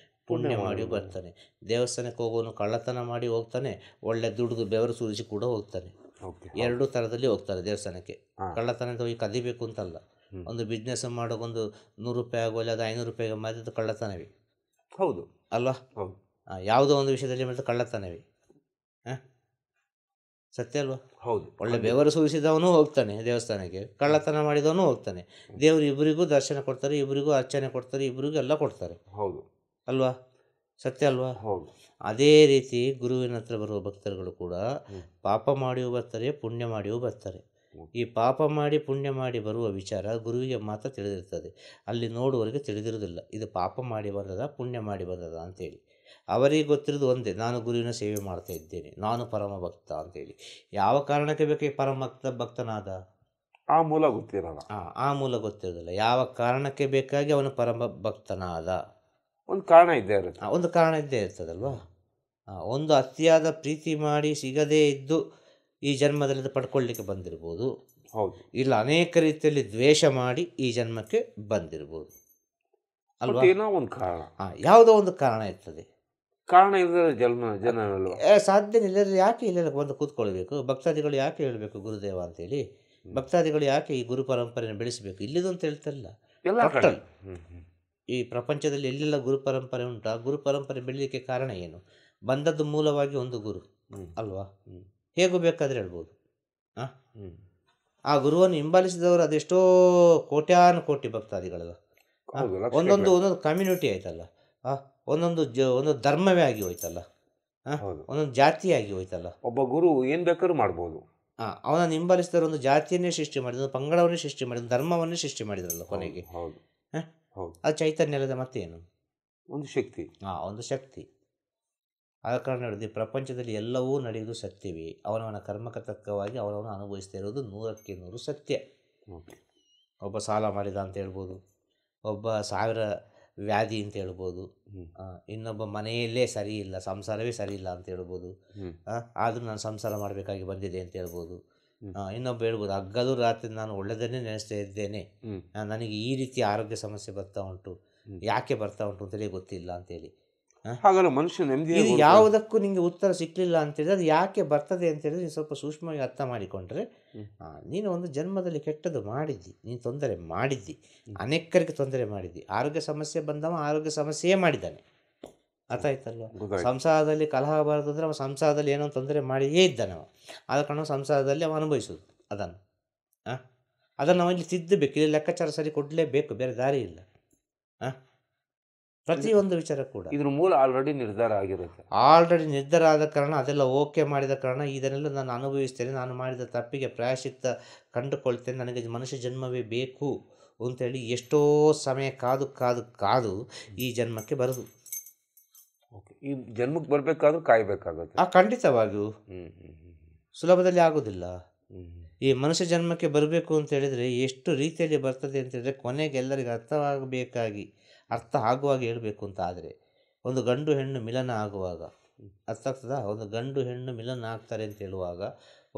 ಪುಣ್ಯ ಮಾಡಿಯೂ ಬರ್ತಾನೆ. ದೇವಸ್ಥಾನಕ್ಕೆ ಹೋಗೋನು ಕಳ್ಳತನ ಮಾಡಿ ಹೋಗ್ತಾನೆ, ಒಳ್ಳೆ ದುಡಿದು ಬೆವರು ಸುರಿಸಿ ಕೂಡ ಹೋಗ್ತಾನೆ.
ಓಕೆ.
ಎರಡೂ ಥರದಲ್ಲಿ ಹೋಗ್ತಾರೆ ದೇವಸ್ಥಾನಕ್ಕೆ. ಕಳ್ಳತನದ ಹೋಗಿ ಕದಿಬೇಕು ಅಂತಲ್ಲ. ಒಂದು ಬಿಸ್ನೆಸ್ ಮಾಡೋಕೊಂದು 100 ರೂಪಾಯಿ ಆಗೋಲ್ಲ, ಅದು 500 ರೂಪಾಯಿಗೆ ಮಾಡಿದ್ದು ಕಳ್ಳತನವೇ
ಹೌದು
ಅಲ್ವಾ?
ಹೌದು.
ಯಾವುದೋ ಒಂದು ವಿಷಯದಲ್ಲಿ ಮಾಡಿದ ಕಳ್ಳತನವೇ. ಹಾಂ, ಸತ್ಯ ಅಲ್ವಾ?
ಹೌದು.
ಒಳ್ಳೆ ಬೆವರು ಸೂಸಿದವನು ಹೋಗ್ತಾನೆ ದೇವಸ್ಥಾನಕ್ಕೆ, ಕಳ್ಳತನ ಮಾಡಿದವನು ಹೋಗ್ತಾನೆ. ದೇವರು ಇಬ್ಬರಿಗೂ ದರ್ಶನ ಕೊಡ್ತಾರೆ, ಇಬ್ಬರಿಗೂ ಅರ್ಚನೆ ಕೊಡ್ತಾರೆ, ಇಬ್ಬರಿಗೂ ಎಲ್ಲ ಕೊಡ್ತಾರೆ.
ಹೌದು
ಅಲ್ವಾ? ಸತ್ಯ ಅಲ್ವಾ?
ಹೌದು.
ಅದೇ ರೀತಿ ಗುರುವಿನ ಹತ್ರ ಬರುವ ಭಕ್ತರುಗಳು ಕೂಡ ಪಾಪ ಮಾಡಿಯೂ ಬರ್ತಾರೆ, ಪುಣ್ಯ ಮಾಡಿಯೂ ಬರ್ತಾರೆ. ಈ ಪಾಪ ಮಾಡಿ ಪುಣ್ಯ ಮಾಡಿ ಬರುವ ವಿಚಾರ ಗುರುವಿಗೆ ಮಾತ್ರ ತಿಳಿದಿರ್ತದೆ. ಅಲ್ಲಿ ನೋಡುವವರಿಗೆ ತಿಳಿದಿರೋದಿಲ್ಲ ಇದು ಪಾಪ ಮಾಡಿ ಬಂದದ ಪುಣ್ಯ ಮಾಡಿ ಬಂದದ ಅಂತೇಳಿ. ಅವರಿಗೆ ಗೊತ್ತಿರೋದು ಒಂದೇ, ನಾನು ಗುರುವಿನ ಸೇವೆ ಮಾಡ್ತಾ ಇದ್ದೇನೆ, ನಾನು ಪರಮ ಭಕ್ತ ಅಂತೇಳಿ. ಯಾವ ಕಾರಣಕ್ಕೆ ಬೇಕು ಪರಮ ಭಕ್ತನಾದ?
ಆ ಮೂಲ ಗೊತ್ತಿರಲ್ಲ.
ಆ ಮೂಲ ಗೊತ್ತಿರೋದಿಲ್ಲ. ಯಾವ ಕಾರಣಕ್ಕೆ ಬೇಕಾಗಿ ಅವನು ಪರಮ ಭಕ್ತನಾದ?
ಒಂದು ಕಾರಣ ಇದ್ದೇ ಇರುತ್ತೆ.
ಒಂದು ಕಾರಣ ಇದ್ದೇ ಇರ್ತದಲ್ವಾ? ಒಂದು ಅತಿಯಾದ ಪ್ರೀತಿ ಮಾಡಿ ಸಿಗದೇ ಇದ್ದು ಈ ಜನ್ಮದಲ್ಲಿ ಪಡ್ಕೊಳ್ಳಿಕ್ಕೆ ಬಂದಿರ್ಬೋದು.
ಹೌದು.
ಇಲ್ಲ ಅನೇಕ ರೀತಿಯಲ್ಲಿ ದ್ವೇಷ ಮಾಡಿ ಈ ಜನ್ಮಕ್ಕೆ ಬಂದಿರ್ಬೋದು ಅಲ್ವಾ?
ಏನೋ ಒಂದು ಕಾರಣ,
ಯಾವುದೋ ಒಂದು ಕಾರಣ ಇರ್ತದೆ.
ಕಾರಣ ಇಲ್ಲದೆ ಜನ
ಸಾಧ್ಯನೇ ಇಲ್ಲ. ಯಾಕೆ ಇಲ್ಲೆಲ್ಲ ಬಂದು ಕೂತ್ಕೊಳ್ಬೇಕು? ಭಕ್ತಾದಿಗಳು ಯಾಕೆ ಹೇಳಬೇಕು ಗುರುದೇವ ಅಂತೇಳಿ? ಭಕ್ತಾದಿಗಳು ಯಾಕೆ ಈ ಗುರು ಪರಂಪರೆಯನ್ನು ಬೆಳೆಸಬೇಕು? ಇಲ್ಲಿದು ಅಂತ ಹೇಳ್ತಾರಲ್ಲ, ಟೋಟಲ್ ಈ ಪ್ರಪಂಚದಲ್ಲಿ ಎಲ್ಲೆಲ್ಲ ಗುರು ಪರಂಪರೆ ಉಂಟು, ಆ ಗುರು ಪರಂಪರೆ ಬೆಳೀಲಿಕ್ಕೆ ಕಾರಣ ಏನು? ಬಂದದ್ದು ಮೂಲವಾಗಿ ಒಂದು ಗುರು ಅಲ್ವಾ? ಹೇಗೂ ಬೇಕಾದರೆ ಹೇಳ್ಬೋದು. ಆ ಗುರುವನ್ನು ಹಿಂಬಾಲಿಸಿದವರು ಅದೆಷ್ಟೋ ಕೋಟ್ಯಾನು ಕೋಟಿ ಭಕ್ತಾದಿಗಳಲ್ಲ. ಒಂದೊಂದು ಕಮ್ಯುನಿಟಿ ಆಯ್ತಲ್ಲ, ಒಂದೊಂದು ಧರ್ಮವೇ ಆಗಿ ಹೋಯ್ತಲ್ಲ, ಒಂದೊಂದು ಜಾತಿಯಾಗಿ ಹೋಯ್ತಲ್ಲ.
ಒಬ್ಬ ಗುರು ಏನು ಬೇಕಾದ್ರೂ ಮಾಡ್ಬೋದು.
ಅವನನ್ನು ಹಿಂಬಾಲಿಸಿದವರು ಒಂದು ಜಾತಿಯನ್ನೇ ಸೃಷ್ಟಿ ಮಾಡಿದ್ರು, ಪಂಗಡವನ್ನೇ ಸೃಷ್ಟಿ ಮಾಡಿದ್ರು, ಧರ್ಮವನ್ನೇ ಸೃಷ್ಟಿ ಮಾಡಿದ್ರಲ್ಲ ಕೊನೆಗೆ. ಅದು ಚೈತನ್ಯ ಅಲ್ಲದೆ ಮತ್ತೇನು? ಒಂದು ಶಕ್ತಿ. ಒಂದು ಶಕ್ತಿ. ಆದ ಕಾರಣ ಹೇಳಿದ್ವಿ, ಪ್ರಪಂಚದಲ್ಲಿ ಎಲ್ಲವೂ ನಡೆಯುವುದು ಸತ್ಯವೇ. ಅವನವನ ಕರ್ಮಕ್ಕೆ ತಕ್ಕವಾಗಿ ಅವನವನು ಅನುಭವಿಸ್ತಾ ಇರೋದು 100ಕ್ಕೆ 100 ಸತ್ಯ. ಒಬ್ಬ ಸಾಲ ಮಾಡಿದ ಅಂತ ಹೇಳ್ಬೋದು, ಒಬ್ಬ 1000 ವ್ಯಾಧಿ ಅಂತ ಹೇಳ್ಬೋದು, ಇನ್ನೊಬ್ಬ ಮನೆಯಲ್ಲೇ ಸರಿ ಇಲ್ಲ, ಸಂಸಾರವೇ ಸರಿ ಇಲ್ಲ ಅಂತ ಹೇಳ್ಬೋದು. ಆದರೂ ನಾನು ಸಂಸಾರ ಮಾಡಬೇಕಾಗಿ ಬಂದಿದೆ ಅಂತ ಹೇಳ್ಬೋದು. ಇನ್ನೊಬ್ಬ ಹೇಳ್ಬೋದು, ಹಗಲು ರಾತ್ರಿ ನಾನು ಒಳ್ಳೆಯದನ್ನೇ ನೆನೆಸ್ತಾ ಇದ್ದೇನೆ, ನನಗೆ ಈ ರೀತಿ ಆರೋಗ್ಯ ಸಮಸ್ಯೆ ಬರ್ತಾ ಉಂಟು, ಯಾಕೆ ಬರ್ತಾ ಉಂಟು ಅಂತೇಳಿ ಗೊತ್ತಿಲ್ಲ ಅಂತೇಳಿ.
ಹಾಗಲ್ಲ ಮನುಷ್ಯ ನೆಮ್ಮದಿ.
ಇದು ಯಾವುದಕ್ಕೂ ನಿಮಗೆ ಉತ್ತರ ಸಿಕ್ಕಲಿಲ್ಲ ಅಂತೇಳಿದ್ರೆ ಅದು ಯಾಕೆ ಬರ್ತದೆ ಅಂತೇಳಿದ್ರೆ ನೀನು ಸ್ವಲ್ಪ ಸೂಕ್ಷ್ಮವಾಗಿ ಅರ್ಥ ಮಾಡಿಕೊಂಡ್ರೆ, ನೀನು ಒಂದು ಜನ್ಮದಲ್ಲಿ ಕೆಟ್ಟದ್ದು ಮಾಡಿದ್ದಿ, ನೀನು ತೊಂದರೆ ಮಾಡಿದ್ದಿ, ಅನೇಕರಿಗೆ ತೊಂದರೆ ಮಾಡಿದ್ದಿ. ಆರೋಗ್ಯ ಸಮಸ್ಯೆ ಬಂದವ ಆರೋಗ್ಯ ಸಮಸ್ಯೆಯೇ ಮಾಡಿದ್ದಾನೆ, ಅರ್ಥ ಆಯ್ತಲ್ವ? ಸಂಸಾರದಲ್ಲಿ ಕಲಹ ಬಾರದು ಅಂದರೆ ಅವ ಸಂಸಾರದಲ್ಲಿ ಏನೋ ತೊಂದರೆ ಮಾಡಿಯೇ ಇದ್ದಾನೆ. ಆದ ಕಾರಣ ಸಂಸಾರದಲ್ಲಿ ಅವ ಅನುಭವಿಸೋದು ಅದನ್ನು. ಅದನ್ನು ಅವಲ್ಲಿ ತಿದ್ದಬೇಕು, ಇಲ್ಲಿ ಲೆಕ್ಕಾಚಾರ ಸರಿ ಕೊಡಲೇಬೇಕು, ಬೇರೆ ದಾರಿ ಇಲ್ಲ. ಪ್ರತಿಯೊಂದು ವಿಚಾರ ಕೂಡ
ಇದ್ರ ಮೂಲ ಆಲ್ರೆಡಿ ನಿರ್ಧಾರ ಆಗಿರುತ್ತೆ.
ಆಲ್ರೆಡಿ ನಿರ್ಧಾರ ಆದ ಕಾರಣ ಅದೆಲ್ಲ ಓಕೆ ಮಾಡಿದ ಕಾರಣ ಇದನ್ನೆಲ್ಲ ನಾನು ಅನುಭವಿಸ್ತೇನೆ, ನಾನು ಮಾಡಿದ ತಪ್ಪಿಗೆ ಪ್ರಾಯಶ್ಚಿತ್ತ ಕಂಡುಕೊಳ್ತೇನೆ, ನನಗೆ ಮನುಷ್ಯ ಜನ್ಮವೇ ಬೇಕು ಅಂತೇಳಿ ಎಷ್ಟೋ ಸಮಯ ಕಾದು ಕಾದು ಕಾದು ಈ ಜನ್ಮಕ್ಕೆ ಬರೋದು.
ಈ ಜನ್ಮಕ್ಕೆ ಬರಬೇಕಾದ್ರೂ ಕಾಯಬೇಕಾಗುತ್ತೆ.
ಖಂಡಿತವಾಗಿಯೂ ಸುಲಭದಲ್ಲಿ ಆಗೋದಿಲ್ಲ. ಈ ಮನುಷ್ಯ ಜನ್ಮಕ್ಕೆ ಬರಬೇಕು ಅಂತ ಹೇಳಿದರೆ ಎಷ್ಟು ರೀತಿಯಲ್ಲಿ ಬರ್ತದೆ ಅಂತೇಳಿದರೆ ಕೊನೆಗೆ ಎಲ್ಲರಿಗೆ ಅರ್ಥ ಆಗುವಾಗ ಹೇಳಬೇಕು ಅಂತ ಆದರೆ, ಒಂದು ಗಂಡು ಹೆಣ್ಣು ಮಿಲನ ಆಗುವಾಗ ಅರ್ಥ ಆಗ್ತದಾ? ಒಂದು ಗಂಡು ಹೆಣ್ಣು ಮಿಲನ ಆಗ್ತಾರೆ ಅಂತ ಹೇಳುವಾಗ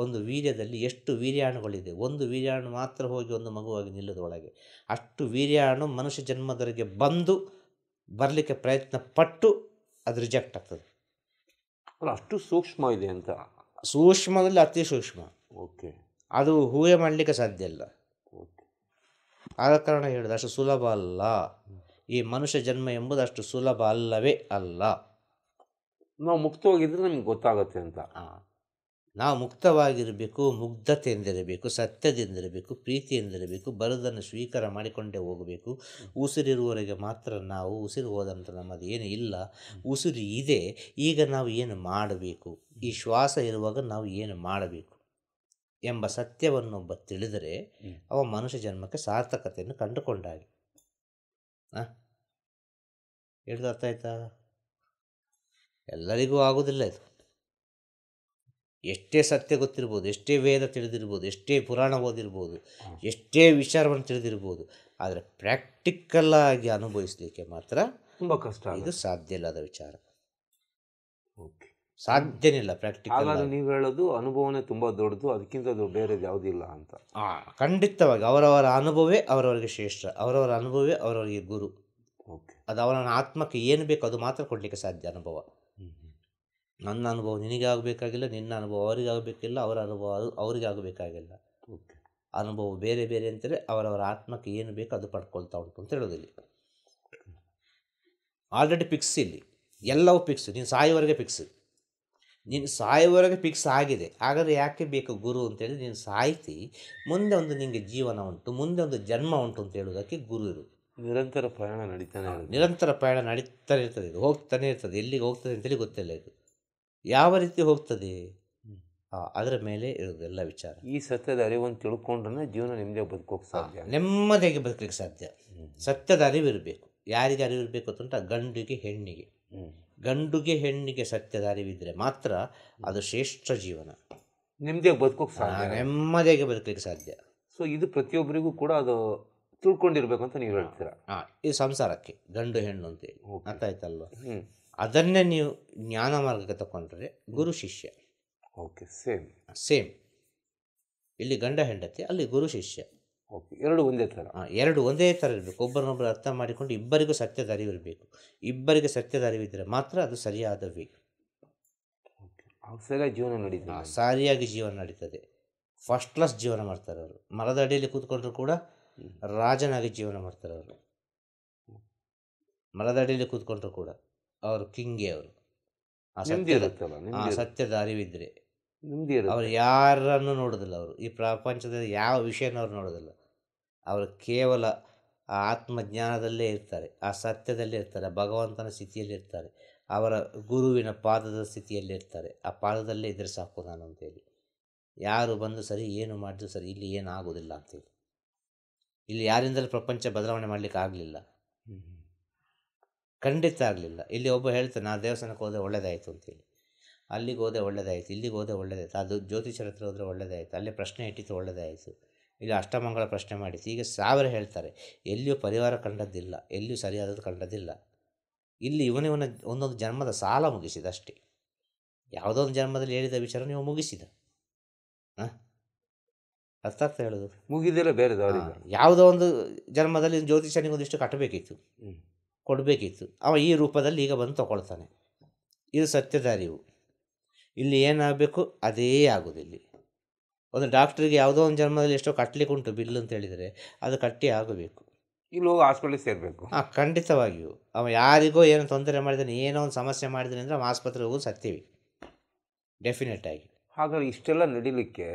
ಒಂದು ವೀರ್ಯದಲ್ಲಿ ಎಷ್ಟು ವೀರ್ಯಾಣುಗಳಿದೆ, ಒಂದು ವೀರ್ಯಾಣು ಮಾತ್ರ ಹೋಗಿ ಒಂದು ಮಗುವಾಗಿ ನಿಲ್ಲದೊಳಗೆ ಅಷ್ಟು ವೀರ್ಯಾಣು ಮನುಷ್ಯ ಜನ್ಮದವರೆಗೆ ಬರಲಿಕ್ಕೆ ಪ್ರಯತ್ನ ಪಟ್ಟು ಅದು ರಿಜೆಕ್ಟ್ ಆಗ್ತದೆ.
ಅಷ್ಟು ಸೂಕ್ಷ್ಮ ಇದೆ ಅಂತ.
ಸೂಕ್ಷ್ಮದಲ್ಲಿ ಅತಿ ಸೂಕ್ಷ್ಮ.
ಓಕೆ.
ಅದು ಊಹೆ ಮಾಡಲಿಕ್ಕೆ ಸಾಧ್ಯ ಇಲ್ಲ. ಆದ ಕಾರಣ ಹೇಳಿದ ಅಷ್ಟು ಸುಲಭ ಅಲ್ಲ. ಈ ಮನುಷ್ಯ ಜನ್ಮ ಎಂಬುದು ಅಷ್ಟು ಸುಲಭ ಅಲ್ಲವೇ ಅಲ್ಲ.
ನಾವು ಮುಕ್ತವಾಗಿದ್ದರೆ ನಮ್ಗೆ ಗೊತ್ತಾಗುತ್ತೆ ಅಂತ.
ನಾವು ಮುಕ್ತವಾಗಿರಬೇಕು, ಮುಗ್ಧತೆಯಿಂದಿರಬೇಕು, ಸತ್ಯದಿಂದಿರಬೇಕು, ಪ್ರೀತಿಯಿಂದಿರಬೇಕು, ಬರುವುದನ್ನು ಸ್ವೀಕಾರ ಮಾಡಿಕೊಂಡೇ ಹೋಗಬೇಕು. ಉಸಿರಿರುವವರೆಗೆ ಮಾತ್ರ ನಾವು, ಉಸಿರು ಹೋದಂಥ ನಮ್ಮದು ಏನು ಇಲ್ಲ, ಉಸಿರು ಇದೆ, ಈಗ ನಾವು ಏನು ಮಾಡಬೇಕು, ಈ ಶ್ವಾಸ ಇರುವಾಗ ನಾವು ಏನು ಮಾಡಬೇಕು ಎಂಬ ಸತ್ಯವನ್ನೊಬ್ಬ ತಿಳಿದರೆ ಅವ ಮನುಷ್ಯ ಜನ್ಮಕ್ಕೆ ಸಾರ್ಥಕತೆಯನ್ನು ಕಂಡುಕೊಂಡಾಗೆ. ಹೇಳಿದ ಅರ್ಥ ಆಯ್ತಾ? ಎಲ್ಲರಿಗೂ ಆಗೋದಿಲ್ಲ ಇದು. ಎಷ್ಟೇ ಸತ್ಯ ಗೊತ್ತಿರ್ಬೋದು, ಎಷ್ಟೇ ವೇದ ತಿಳಿದಿರ್ಬೋದು, ಎಷ್ಟೇ ಪುರಾಣ ಓದಿರ್ಬೋದು, ಎಷ್ಟೇ ವಿಚಾರವನ್ನು ತಿಳಿದಿರ್ಬೋದು, ಆದರೆ ಪ್ರಾಕ್ಟಿಕಲ್ ಆಗಿ ಅನುಭವಿಸಲಿಕ್ಕೆ ಮಾತ್ರ
ತುಂಬ ಕಷ್ಟ.
ಇದು ಸಾಧ್ಯ ಇಲ್ಲದ ವಿಚಾರ. ಓಕೆ, ಸಾಧ್ಯನೇ ಇಲ್ಲ ಪ್ರಾಕ್ಟಿಕಲ್.
ನೀವು ಹೇಳೋದು ಅನುಭವನೇ ತುಂಬ ದೊಡ್ಡದು, ಅದಕ್ಕಿಂತ ಬೇರೆ ಯಾವುದಿಲ್ಲ ಅಂತ.
ಖಂಡಿತವಾಗಿ ಅವರವರ ಅನುಭವವೇ ಅವರವರಿಗೆ ಶ್ರೇಷ್ಠ, ಅವರವರ ಅನುಭವವೇ ಅವರವರಿಗೆ ಗುರು.
ಓಕೆ.
ಅದು ಅವನ ಆತ್ಮಕ್ಕೆ ಏನು ಬೇಕು ಅದು ಮಾತ್ರ ಕೊಡಲಿಕ್ಕೆ ಸಾಧ್ಯ ಅನುಭವ. ನನ್ನ ಅನುಭವ ನಿನಗೆ ಆಗಬೇಕಾಗಿಲ್ಲ, ನಿನ್ನ ಅನುಭವ ಅವರಿಗೆ ಆಗಬೇಕಿಲ್ಲ, ಅವರ ಅನುಭವ ಅವರಿಗೆ ಆಗಬೇಕಾಗಿಲ್ಲ.
ಓಕೆ.
ಅನುಭವ ಬೇರೆ ಬೇರೆ ಅಂತೇಳಿ ಅವರವರ ಆತ್ಮಕ್ಕೆ ಏನು ಬೇಕು ಅದು ಪಡ್ಕೊಳ್ತಾ ಉಂಟು ಅಂತ ಹೇಳೋದಿಲ್ಲ. ಆಲ್ರೆಡಿ ಫಿಕ್ಸ್ ಇಲ್ಲಿ ಎಲ್ಲವೂ ಫಿಕ್ಸ್. ನೀನು ಸಾಯೋವರೆಗೆ ಫಿಕ್ಸ್. ನೀನು ಸಾಯೋವರೆಗೆ ಫಿಕ್ಸ್ ಆಗಿದೆ. ಹಾಗಾದರೆ ಯಾಕೆ ಬೇಕು ಗುರು ಅಂತೇಳಿ, ನೀನು ಸಾಯ್ತಿ ಮುಂದೆ ಒಂದು ನಿನಗೆ ಜೀವನ ಉಂಟು, ಮುಂದೆ ಒಂದು ಜನ್ಮ ಉಂಟು ಅಂತ ಹೇಳೋದಕ್ಕೆ ಗುರು ಇರುವುದು.
ನಿರಂತರ ಪ್ರಯಾಣ ನಡೀತಾನೆ ಇರುತ್ತೆ.
ನಿರಂತರ ಪ್ರಯಾಣ ನಡೀತಾನೆ ಇರ್ತದೆ. ಇದು ಹೋಗ್ತಾನೆ ಇರ್ತದೆ. ಎಲ್ಲಿಗೆ ಹೋಗ್ತದೆ ಅಂತೇಳಿ ಗೊತ್ತಿಲ್ಲ. ಇದು ಯಾವ ರೀತಿ ಹೋಗ್ತದೆ ಅದರ ಮೇಲೆ ಇರೋದು ಎಲ್ಲ ವಿಚಾರ.
ಈ ಸತ್ಯದ ಅರಿವನ್ನು ತಿಳ್ಕೊಂಡ್ರೆ ಜೀವನ ನೆಮ್ಮದಿಯಾಗಿ ಬದುಕೋಕೆ ಸಾಧ್ಯ,
ನೆಮ್ಮದಿಯಾಗಿ ಬದುಕಲಿಕ್ಕೆ ಸಾಧ್ಯ. ಸತ್ಯದ ಅರಿವಿರಬೇಕು. ಯಾರಿಗೆ ಅರಿವಿರಬೇಕು ಅಂತಂಟ, ಗಂಡಿಗೆ ಹೆಣ್ಣಿಗೆ. ಗಂಡುಗೆ ಹೆಣ್ಣಿಗೆ ಸತ್ಯದ ಅರಿವಿದ್ರೆ ಮಾತ್ರ ಅದು ಶ್ರೇಷ್ಠ ಜೀವನ,
ನೆಮ್ಮದಿಯಾಗಿ ಬದುಕೋಕೆ ಸಾಧ್ಯ,
ನೆಮ್ಮದಿಯಾಗಿ ಬದುಕಲಿಕ್ಕೆ ಸಾಧ್ಯ.
ಸೊ ಇದು ಪ್ರತಿಯೊಬ್ಬರಿಗೂ ಕೂಡ ಅದು ತಿಳ್ಕೊಂಡಿರ್ಬೇಕು ಅಂತ ನೀವು ಹೇಳ್ತೀರಾ.
ಇದು ಸಂಸಾರಕ್ಕೆ ಗಂಡು ಹೆಣ್ಣು ಅಂತೇಳಿ ಅರ್ಥ ಆಯ್ತಲ್ವ.
ಹ್ಞೂ.
ಅದನ್ನೇ ನೀವು ಜ್ಞಾನ ಮಾರ್ಗಕ್ಕೆ ತಗೊಂಡ್ರೆ ಗುರು ಶಿಷ್ಯ.
ಓಕೆ. ಸೇಮ್
ಇಲ್ಲಿ ಗಂಡ ಹೆಂಡತಿ, ಅಲ್ಲಿ ಗುರು ಶಿಷ್ಯ.
ಓಕೆ. ಎರಡು ಒಂದೇ ಥರ.
ಎರಡು ಒಂದೇ ಥರ ಇರಬೇಕು. ಒಬ್ಬರನ್ನೊಬ್ಬರು ಅರ್ಥ ಮಾಡಿಕೊಂಡು ಇಬ್ಬರಿಗೂ ಸತ್ಯದ ಅರಿವಿರಬೇಕು. ಇಬ್ಬರಿಗೆ ಸತ್ಯದ ಅರಿವಿದ್ದರೆ ಮಾತ್ರ ಅದು ಸರಿಯಾದ ವೇ.
ಓಕೆ. ಸರಿಯಾಗಿ ಜೀವನ ನಡೀತದೆ.
ಸರಿಯಾಗಿ ಜೀವನ ನಡೀತದೆ. ಫಸ್ಟ್ ಕ್ಲಾಸ್ ಜೀವನ ಮಾಡ್ತಾರೆ ಅವರು. ಮರದ ಅಡಿಯಲ್ಲಿ ಕೂತ್ಕೊಂಡ್ರು ಕೂಡ ರಾಜನಾಗಿ ಜೀವನ ಮಾಡ್ತಾರೆ ಅವರು. ಮರದ ಅಡಿಯಲ್ಲಿ ಕೂತ್ಕೊಂಡ್ರು ಕೂಡ ಅವರು ಕಿಂಗೆ. ಅವರು ಸತ್ಯದ ಅರಿವಿದ್ರೆ ಅವರು ಯಾರನ್ನು ನೋಡೋದಿಲ್ಲ. ಅವರು ಈ ಪ್ರಪಂಚದ ಯಾವ ವಿಷಯನ ಅವ್ರು ನೋಡೋದಿಲ್ಲ. ಅವರು ಕೇವಲ ಆ ಆತ್ಮಜ್ಞಾನದಲ್ಲೇ ಇರ್ತಾರೆ, ಆ ಸತ್ಯದಲ್ಲೇ ಇರ್ತಾರೆ, ಭಗವಂತನ ಸ್ಥಿತಿಯಲ್ಲಿ ಇರ್ತಾರೆ, ಅವರ ಗುರುವಿನ ಪಾದದ ಸ್ಥಿತಿಯಲ್ಲಿ ಇರ್ತಾರೆ. ಆ ಪಾದದಲ್ಲೇ ಇದ್ರೆ ಸಾಕು ನಾನು ಅಂತೇಳಿ. ಯಾರು ಬಂದು ಸರಿ ಏನು ಮಾಡಿದ್ರು ಸರಿ, ಇಲ್ಲಿ ಏನು ಆಗೋದಿಲ್ಲ ಅಂತೇಳಿ. ಇಲ್ಲಿ ಯಾರಿಂದಲೂ ಪ್ರಪಂಚ ಬದಲಾವಣೆ ಮಾಡಲಿಕ್ಕೆ ಆಗಲಿಲ್ಲ, ಖಂಡಿತ ಆಗಲಿಲ್ಲ. ಇಲ್ಲಿ ಒಬ್ಬ ಹೇಳ್ತಾನೆ, ನಾ ದೇವಸ್ಥಾನಕ್ಕೆ ಹೋದರೆ ಒಳ್ಳೇದಾಯಿತು ಅಂತೇಳಿ. ಅಲ್ಲಿಗೆ ಹೋದೆ ಒಳ್ಳೇದಾಯಿತು, ಇಲ್ಲಿಗೆ ಹೋದೆ ಒಳ್ಳೇದಾಯಿತು, ಅದು ಜ್ಯೋತಿಷರ ಹತ್ರ ಹೋದರೆ ಒಳ್ಳೇದಾಯಿತು, ಅಲ್ಲೇ ಪ್ರಶ್ನೆ ಇಟ್ಟಿತ್ತು ಒಳ್ಳೇದಾಯಿತು, ಇಲ್ಲಿ ಅಷ್ಟಮಂಗಳ ಪ್ರಶ್ನೆ ಮಾಡಿತ್ತು. ಈಗ 1000 ಹೇಳ್ತಾರೆ. ಎಲ್ಲಿಯೂ ಪರಿವಾರ ಕಂಡದ್ದಿಲ್ಲ, ಎಲ್ಲಿಯೂ ಸರಿಯಾದದ್ದು ಕಂಡದ್ದಿಲ್ಲ. ಇಲ್ಲಿ ಇವನಿವನ ಒಂದೊಂದು ಜನ್ಮದ ಸಾಲ ಮುಗಿಸಿದ ಅಷ್ಟೇ. ಯಾವುದೋ ಒಂದು ಜನ್ಮದಲ್ಲಿ ಹೇಳಿದ ವಿಚಾರ ನೀವು ಮುಗಿಸಿದ. ಅರ್ಥ ಆಗ್ತಾ ಹೇಳೋದು
ಮುಗಿದಿಲ್ಲ. ಬೇರೆ
ಯಾವುದೋ ಒಂದು ಜನ್ಮದಲ್ಲಿ ಜ್ಯೋತಿಷನಿಗೊಂದಿಷ್ಟು ಕಟ್ಟಬೇಕಿತ್ತು, ಕೊಡಬೇಕಿತ್ತು. ಅವ ಈ ರೂಪದಲ್ಲಿ ಈಗ ಬಂದು ತಗೊಳ್ತಾನೆ. ಇದು ಸತ್ಯದ ಅರಿವು. ಇಲ್ಲಿ ಏನಾಗಬೇಕು ಅದೇ ಆಗೋದಿಲ್ಲಿ. ಒಂದು ಡಾಕ್ಟ್ರಿಗೆ ಯಾವುದೋ ಒಂದು ಜನ್ಮದಲ್ಲಿ ಎಷ್ಟೋ ಕಟ್ಟಲಿಕ್ಕೆ ಉಂಟು ಬಿಲ್ ಅಂತ ಹೇಳಿದರೆ ಅದು ಕಟ್ಟಿ ಆಗಬೇಕು.
ಇಲ್ಲಿ ಹೋಗಿ ಹಾಸ್ಪಿಟಲಿಗೆ ಸೇರಬೇಕು.
ಖಂಡಿತವಾಗಿಯೂ. ಅವ ಯಾರಿಗೋ ಏನೋ ತೊಂದರೆ ಮಾಡಿದಾನೆ, ಏನೋ ಒಂದು ಸಮಸ್ಯೆ ಮಾಡಿದಾನೆ ಅಂದರೆ ಅವ ಆಸ್ಪತ್ರೆಗೆ ಹೋಗೋದು ಸತ್ಯವೇ, ಡೆಫಿನೆಟ್ ಆಗಿ.
ಹಾಗಾಗಿ ಇಷ್ಟೆಲ್ಲ ನಡೀಲಿಕ್ಕೆ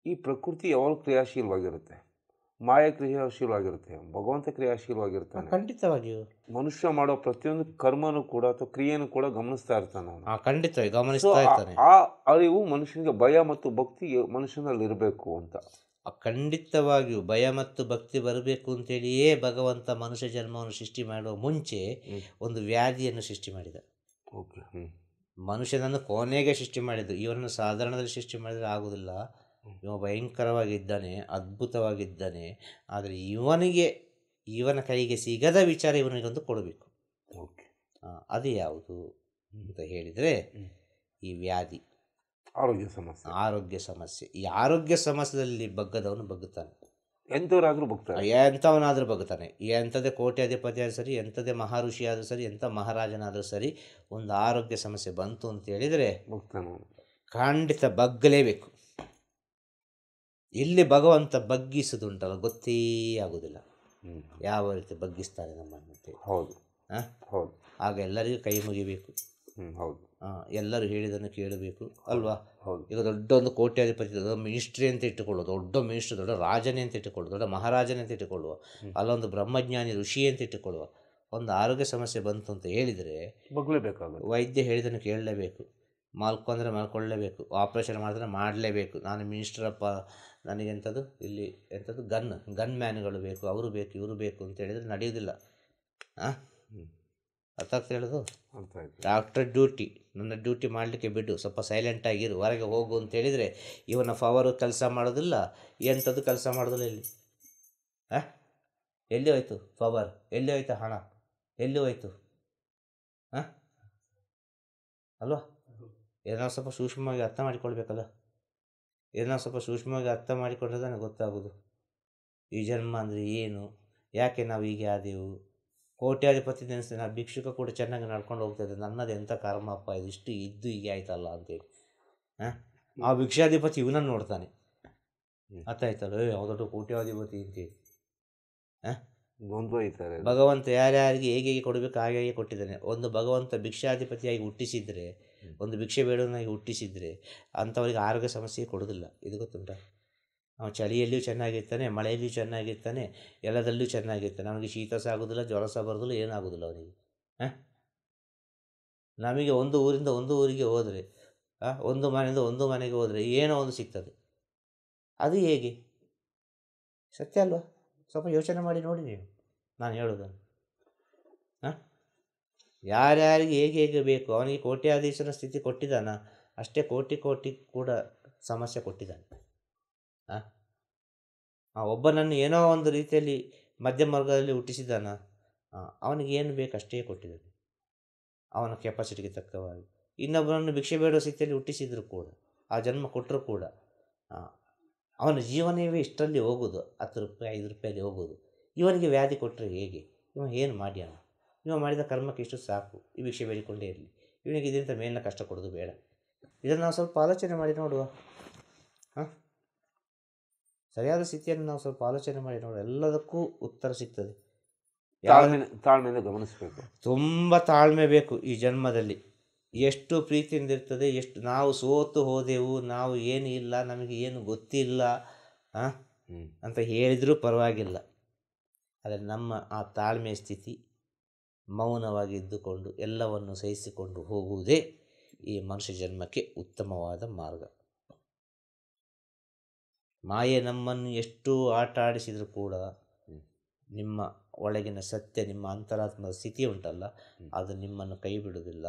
ಈ ಪ್ರಕೃತಿ ಯಾವಾಗ ಕ್ರಿಯಾಶೀಲವಾಗಿರುತ್ತೆ, ಮಾಯ ಕ್ರಿಯಾಶೀಲವಾಗಿರುತ್ತೆ, ಭಗವಂತ ಕ್ರಿಯಾಶೀಲವಾಗಿರ್ತಾನೆ.
ಖಂಡಿತವಾಗಿಯೂ
ಮನುಷ್ಯ ಮಾಡೋ ಪ್ರತಿಯೊಂದು ಕರ್ಮನೂ ಕೂಡ ಅಥವಾ ಕ್ರಿಯೆನೂ ಕೂಡ ಗಮನಿಸ್ತಾ ಇರ್ತಾನೆ.
ಖಂಡಿತವಾಗಿ ಗಮನಿಸ್ತಾ ಇರ್ತಾನೆ.
ಆ ಅರಿವು ಮನುಷ್ಯನಿಗೆ ಭಯ ಮತ್ತು ಭಕ್ತಿ ಮನುಷ್ಯನಲ್ಲಿ ಇರಬೇಕು ಅಂತ.
ಖಂಡಿತವಾಗಿಯೂ ಭಯ ಮತ್ತು ಭಕ್ತಿ ಬರಬೇಕು ಅಂತೇಳಿಯೇ ಭಗವಂತ ಮನುಷ್ಯ ಜನ್ಮವನ್ನು ಸೃಷ್ಟಿ ಮಾಡುವ ಮುಂಚೆ ಒಂದು ವ್ಯಾಧಿಯನ್ನು ಸೃಷ್ಟಿ ಮಾಡಿದ.
ಓಕೆ.
ಮನುಷ್ಯನನ್ನು ಕೊನೆಗೆ ಸೃಷ್ಟಿ ಮಾಡಿದ್ದು. ಇವನನ್ನು ಸಾಧಾರಣದಲ್ಲಿ ಸೃಷ್ಟಿ ಮಾಡಿದರೆ ಆಗೋದಿಲ್ಲ. ಇವ ಭಯಂಕರವಾಗಿದ್ದಾನೆ, ಅದ್ಭುತವಾಗಿದ್ದಾನೆ. ಆದರೆ ಇವನ ಕೈಗೆ ಸಿಗದ ವಿಚಾರ ಇವನಿಗೊಂದು ಕೊಡಬೇಕು.
ಓಕೆ.
ಅದು ಯಾವುದು ಅಂತ ಹೇಳಿದರೆ ಈ ವ್ಯಾಧಿ, ಆರೋಗ್ಯ ಸಮಸ್ಯೆ. ಈ ಆರೋಗ್ಯ ಸಮಸ್ಯೆಯಲ್ಲಿ ಬಗ್ಗದವನು ಬಗ್ಗುತ್ತಾನೆ. ಎಂಥವನಾದರೂ ಬಗ್ಗುತ್ತಾನೆ. ಎಂಥದೇ ಕೋಟ್ಯಾಧಿಪತಿ ಆದರೂ ಸರಿ, ಎಂಥದೇ ಮಹಾಋಷಿ ಆದರೂ ಸರಿ, ಎಂಥ ಮಹಾರಾಜನಾದರೂ ಸರಿ, ಒಂದು ಆರೋಗ್ಯ ಸಮಸ್ಯೆ ಬಂತು ಅಂತ ಹೇಳಿದರೆ ಖಂಡಿತ ಬಗ್ಗಲೇಬೇಕು. ಇಲ್ಲಿ ಭಗವಂತ ಬಗ್ಗಿಸೋದುಂಟಲ್ಲ ಗೊತ್ತೇ ಆಗೋದಿಲ್ಲ ಯಾವ ರೀತಿ ಬಗ್ಗಿಸ್ತಾರೆ ನಮ್ಮನ್ನು.
ಹೌದು. ಹೌದು.
ಆಗ ಎಲ್ಲರಿಗೂ ಕೈ ಮುಗಿಬೇಕು.
ಹೌದು.
ಎಲ್ಲರೂ ಹೇಳಿದ್ದನ್ನು ಕೇಳಬೇಕು ಅಲ್ವಾ.
ಹೌದು.
ಈಗ ದೊಡ್ಡ ಒಂದು ಕೋಟ್ಯಾಧಿಪತಿ, ದೊಡ್ಡ ಮಿನಿಸ್ಟ್ರಿ ಅಂತ ಇಟ್ಟುಕೊಳ್ಳುವ, ದೊಡ್ಡ ಮಿನಿಸ್ಟ್ರಿ, ದೊಡ್ಡ ರಾಜನೇ ಅಂತ ಇಟ್ಟುಕೊಳ್ಳುವ, ದೊಡ್ಡ ಮಹಾರಾಜನೇ ಅಂತ ಇಟ್ಟುಕೊಳ್ಳುವ, ಅಲ್ಲೊಂದು ಬ್ರಹ್ಮಜ್ಞಾನಿ ಋಷಿ ಅಂತ ಇಟ್ಟುಕೊಳ್ಳುವ, ಒಂದು ಆರೋಗ್ಯ ಸಮಸ್ಯೆ ಬಂತು ಅಂತ ಹೇಳಿದರೆ
ಬಗ್ಲೇಬೇಕಾಗುತ್ತೆ.
ವೈದ್ಯ ಹೇಳಿದ್ದನ್ನು ಕೇಳಲೇಬೇಕು. ಮಲ್ಕೊಂಡ್ರೆ ಮಲ್ಕೊಳ್ಳೇಬೇಕು, ಆಪ್ರೇಷನ್ ಮಾಡಿದ್ರೆ ಮಾಡಲೇಬೇಕು. ನಾನು ಮಿನಿಸ್ಟ್ರಪ್ಪ, ನನಗೆಂಥದ್ದು ಇಲ್ಲಿ ಎಂಥದ್ದು ಗನ್ ಮ್ಯಾನ್ಗಳು ಬೇಕು, ಅವರು ಬೇಕು, ಇವರು ಬೇಕು ಅಂತ ಹೇಳಿದರೆ ನಡೆಯೋದಿಲ್ಲ. ಅರ್ಥ ಆಗ್ತಾ ಹೇಳೋದು. ಡಾಕ್ಟರ್ ಡ್ಯೂಟಿ, ನನ್ನ ಡ್ಯೂಟಿ ಮಾಡಲಿಕ್ಕೆ ಬಿಡು, ಸ್ವಲ್ಪ ಸೈಲೆಂಟಾಗಿರು, ಹೊರಗೆ ಹೋಗು ಅಂತ ಹೇಳಿದರೆ ಇವನ ಪವರು ಕೆಲಸ ಮಾಡೋದಿಲ್ಲ, ಎಂಥದ್ದು ಕೆಲಸ ಮಾಡೋದಿಲ್ಲ. ಎಲ್ಲಿ ಹೋಯ್ತು ಪವರ್, ಎಲ್ಲಿ ಹೋಯ್ತು ಹಣ, ಎಲ್ಲಿ ಹೋಯ್ತು ಅಲ್ವಾ. ಏನೋ ಸ್ವಲ್ಪ ಸೂಕ್ಷ್ಮವಾಗಿ ಅರ್ಥ ಮಾಡಿಕೊಳ್ಬೇಕಲ್ಲ. ಏನೋ ಸ್ವಲ್ಪ ಸೂಕ್ಷ್ಮವಾಗಿ ಅರ್ಥ ಮಾಡಿಕೊಂಡ್ರೆ ನನಗೆ ಗೊತ್ತಾಗೋದು ಈ ಜನ್ಮ ಅಂದರೆ ಏನು, ಯಾಕೆ ನಾವು ಹೀಗೆ ಆದೆವು, ಕೋಟ್ಯಾಧಿಪತಿ ನೆನೆಸ್ತೀನಿ, ಆ ಭಿಕ್ಷುಕ ಕೂಡ ಚೆನ್ನಾಗಿ ನಡ್ಕೊಂಡು ಹೋಗ್ತಾಯಿದ್ದೆ, ನನ್ನದು ಎಂಥ ಕರ್ಮಪ್ಪ ಇದಿಷ್ಟು ಇದ್ದು ಹೀಗೆ ಆಯ್ತಲ್ಲ ಅಂತೇಳಿ. ಆ ಭಿಕ್ಷಾಧಿಪತಿ ಇವನನ್ನು ನೋಡ್ತಾನೆ, ಅರ್ಥ ಆಯ್ತಲ್ಲ, ಯಾವುದೊಡ್ಡ ಕೋಟ್ಯಾಧಿಪತಿ ಅಂತೇಳಿ.
ನೊಂದೋಯ್ತಾರೆ.
ಭಗವಂತ ಯಾರ್ಯಾರಿಗೆ ಹೇಗೆ ಕೊಡಬೇಕು ಹಾಗೆ ಕೊಟ್ಟಿದ್ದಾನೆ. ಒಂದು ಭಗವಂತ ಭಿಕ್ಷಾಧಿಪತಿಯಾಗಿ ಹುಟ್ಟಿಸಿದರೆ, ಒಂದು ಭಿಕ್ಷೆ ಬೇಡವನಾಗಿ ಹುಟ್ಟಿಸಿದರೆ ಅಂಥವರಿಗೆ ಆರೋಗ್ಯ ಸಮಸ್ಯೆ ಕೊಡೋದಿಲ್ಲ. ಇದು ಗೊತ್ತುಂಟ? ಅವನು ಚಳಿಯಲ್ಲಿಯೂ ಚೆನ್ನಾಗಿರ್ತಾನೆ, ಮಳೆಯಲ್ಲಿಯೂ ಚೆನ್ನಾಗಿರ್ತಾನೆ, ಎಲ್ಲದಲ್ಲೂ ಚೆನ್ನಾಗಿರ್ತಾನೆ. ಅವನಿಗೆ ಶೀತ ಸಹ ಆಗೋದಿಲ್ಲ, ಜ್ವರ ಸಹ ಬರೋದಿಲ್ಲ, ಏನಾಗೋದಿಲ್ಲ ಅವನಿಗೆ. ನಮಗೆ ಒಂದು ಊರಿಂದ ಒಂದು ಊರಿಗೆ ಹೋದರೆ, ಒಂದು ಮನೆಯಿಂದ ಒಂದು ಮನೆಗೆ ಹೋದರೆ ಏನೋ ಒಂದು ಸಿಗ್ತದೆ. ಅದು ಹೇಗೆ? ಸತ್ಯ ಅಲ್ವಾ? ಸ್ವಲ್ಪ ಯೋಚನೆ ಮಾಡಿ ನೋಡಿ ನೀವು ನಾನು ಹೇಳೋದನ್ನು. ಯಾರ್ಯಾರಿಗೆ ಹೇಗೆ ಹೇಗೆ ಬೇಕು, ಅವನಿಗೆ ಕೋಟ್ಯಾಧೀಶನ ಸ್ಥಿತಿ ಕೊಟ್ಟಿದ್ದಾನ, ಅಷ್ಟೇ ಕೋಟಿ ಕೋಟಿ ಕೂಡ ಸಮಸ್ಯೆ ಕೊಟ್ಟಿದ್ದಾನೆ. ಒಬ್ಬನನ್ನು ಏನೋ ಒಂದು ರೀತಿಯಲ್ಲಿ ಮಧ್ಯಮ ವರ್ಗದಲ್ಲಿ ಹುಟ್ಟಿಸಿದ್ದಾನ, ಅವನಿಗೆ ಏನು ಬೇಕು ಅಷ್ಟೇ ಕೊಟ್ಟಿದ್ದಾನೆ, ಅವನ ಕೆಪಾಸಿಟಿಗೆ ತಕ್ಕವಾಗಿ. ಇನ್ನೊಬ್ಬನನ್ನು ಭಿಕ್ಷೆ ಬೇಡೋ ಸ್ಥಿತಿಯಲ್ಲಿ ಹುಟ್ಟಿಸಿದ್ರು ಕೂಡ, ಆ ಜನ್ಮ ಕೊಟ್ಟರು ಕೂಡ, ಅವನ ಜೀವನವೇ ಇಷ್ಟರಲ್ಲಿ ಹೋಗೋದು, 10 ರೂಪಾಯಿ 5 ರೂಪಾಯಲ್ಲಿ ಹೋಗೋದು. ಇವನಿಗೆ ವ್ಯಾಧಿ ಕೊಟ್ಟರೆ ಹೇಗೆ? ಇವ ಏನು ಮಾಡ್ಯಾನ? ಇವ ಮಾಡಿದ ಕರ್ಮಕ್ಕೆ ಇಷ್ಟು ಸಾಕು, ಈ ಭಿಕ್ಷೆ ಬೇಡಿಕೊಂಡೇ ಇರಲಿ, ಇವನಿಗೆ ಇದರಿಂದ ಮೇಲಿನ ಕಷ್ಟ ಕೊಡೋದು ಬೇಡ. ಇದನ್ನು ನಾವು ಸ್ವಲ್ಪ ಆಲೋಚನೆ ಮಾಡಿ ನೋಡುವ. ಸರಿಯಾದ ಸ್ಥಿತಿಯನ್ನು ನಾವು ಸ್ವಲ್ಪ ಆಲೋಚನೆ ಮಾಡಿ ನೋಡುವ, ಎಲ್ಲದಕ್ಕೂ ಉತ್ತರ ಸಿಗ್ತದೆ.
ತಾಳ್ಮೆಯನ್ನು ಗಮನಿಸಬೇಕು, ತುಂಬ
ತಾಳ್ಮೆ ಬೇಕು ಈ ಜನ್ಮದಲ್ಲಿ. ಎಷ್ಟು ಪ್ರೀತಿಯಿಂದ ಇರ್ತದೆ, ಎಷ್ಟು ನಾವು ಸೋತು ಹೋದೆವು, ನಾವು ಏನು ಇಲ್ಲ, ನಮಗೆ ಏನು ಗೊತ್ತಿಲ್ಲ ಅಂತ ಹೇಳಿದರೂ ಪರವಾಗಿಲ್ಲ. ಆದರೆ ನಮ್ಮ ಆ ತಾಳ್ಮೆಯ ಸ್ಥಿತಿ, ಮೌನವಾಗಿ ಇದ್ದುಕೊಂಡು ಎಲ್ಲವನ್ನು ಸಹಿಸಿಕೊಂಡು ಹೋಗುವುದೇ ಈ ಮನುಷ್ಯ ಜನ್ಮಕ್ಕೆ ಉತ್ತಮವಾದ ಮಾರ್ಗ. ಮಾಯೆ ನಮ್ಮನ್ನು ಎಷ್ಟು ಆಟ ಆಡಿಸಿದರೂ ಕೂಡ ನಿಮ್ಮ ಒಳಗಿನ ಸತ್ಯ, ನಿಮ್ಮ ಅಂತರಾತ್ಮದ ಸ್ಥಿತಿ ಉಂಟಲ್ಲ, ಅದು ನಿಮ್ಮನ್ನು ಕೈ ಬಿಡುವುದಿಲ್ಲ.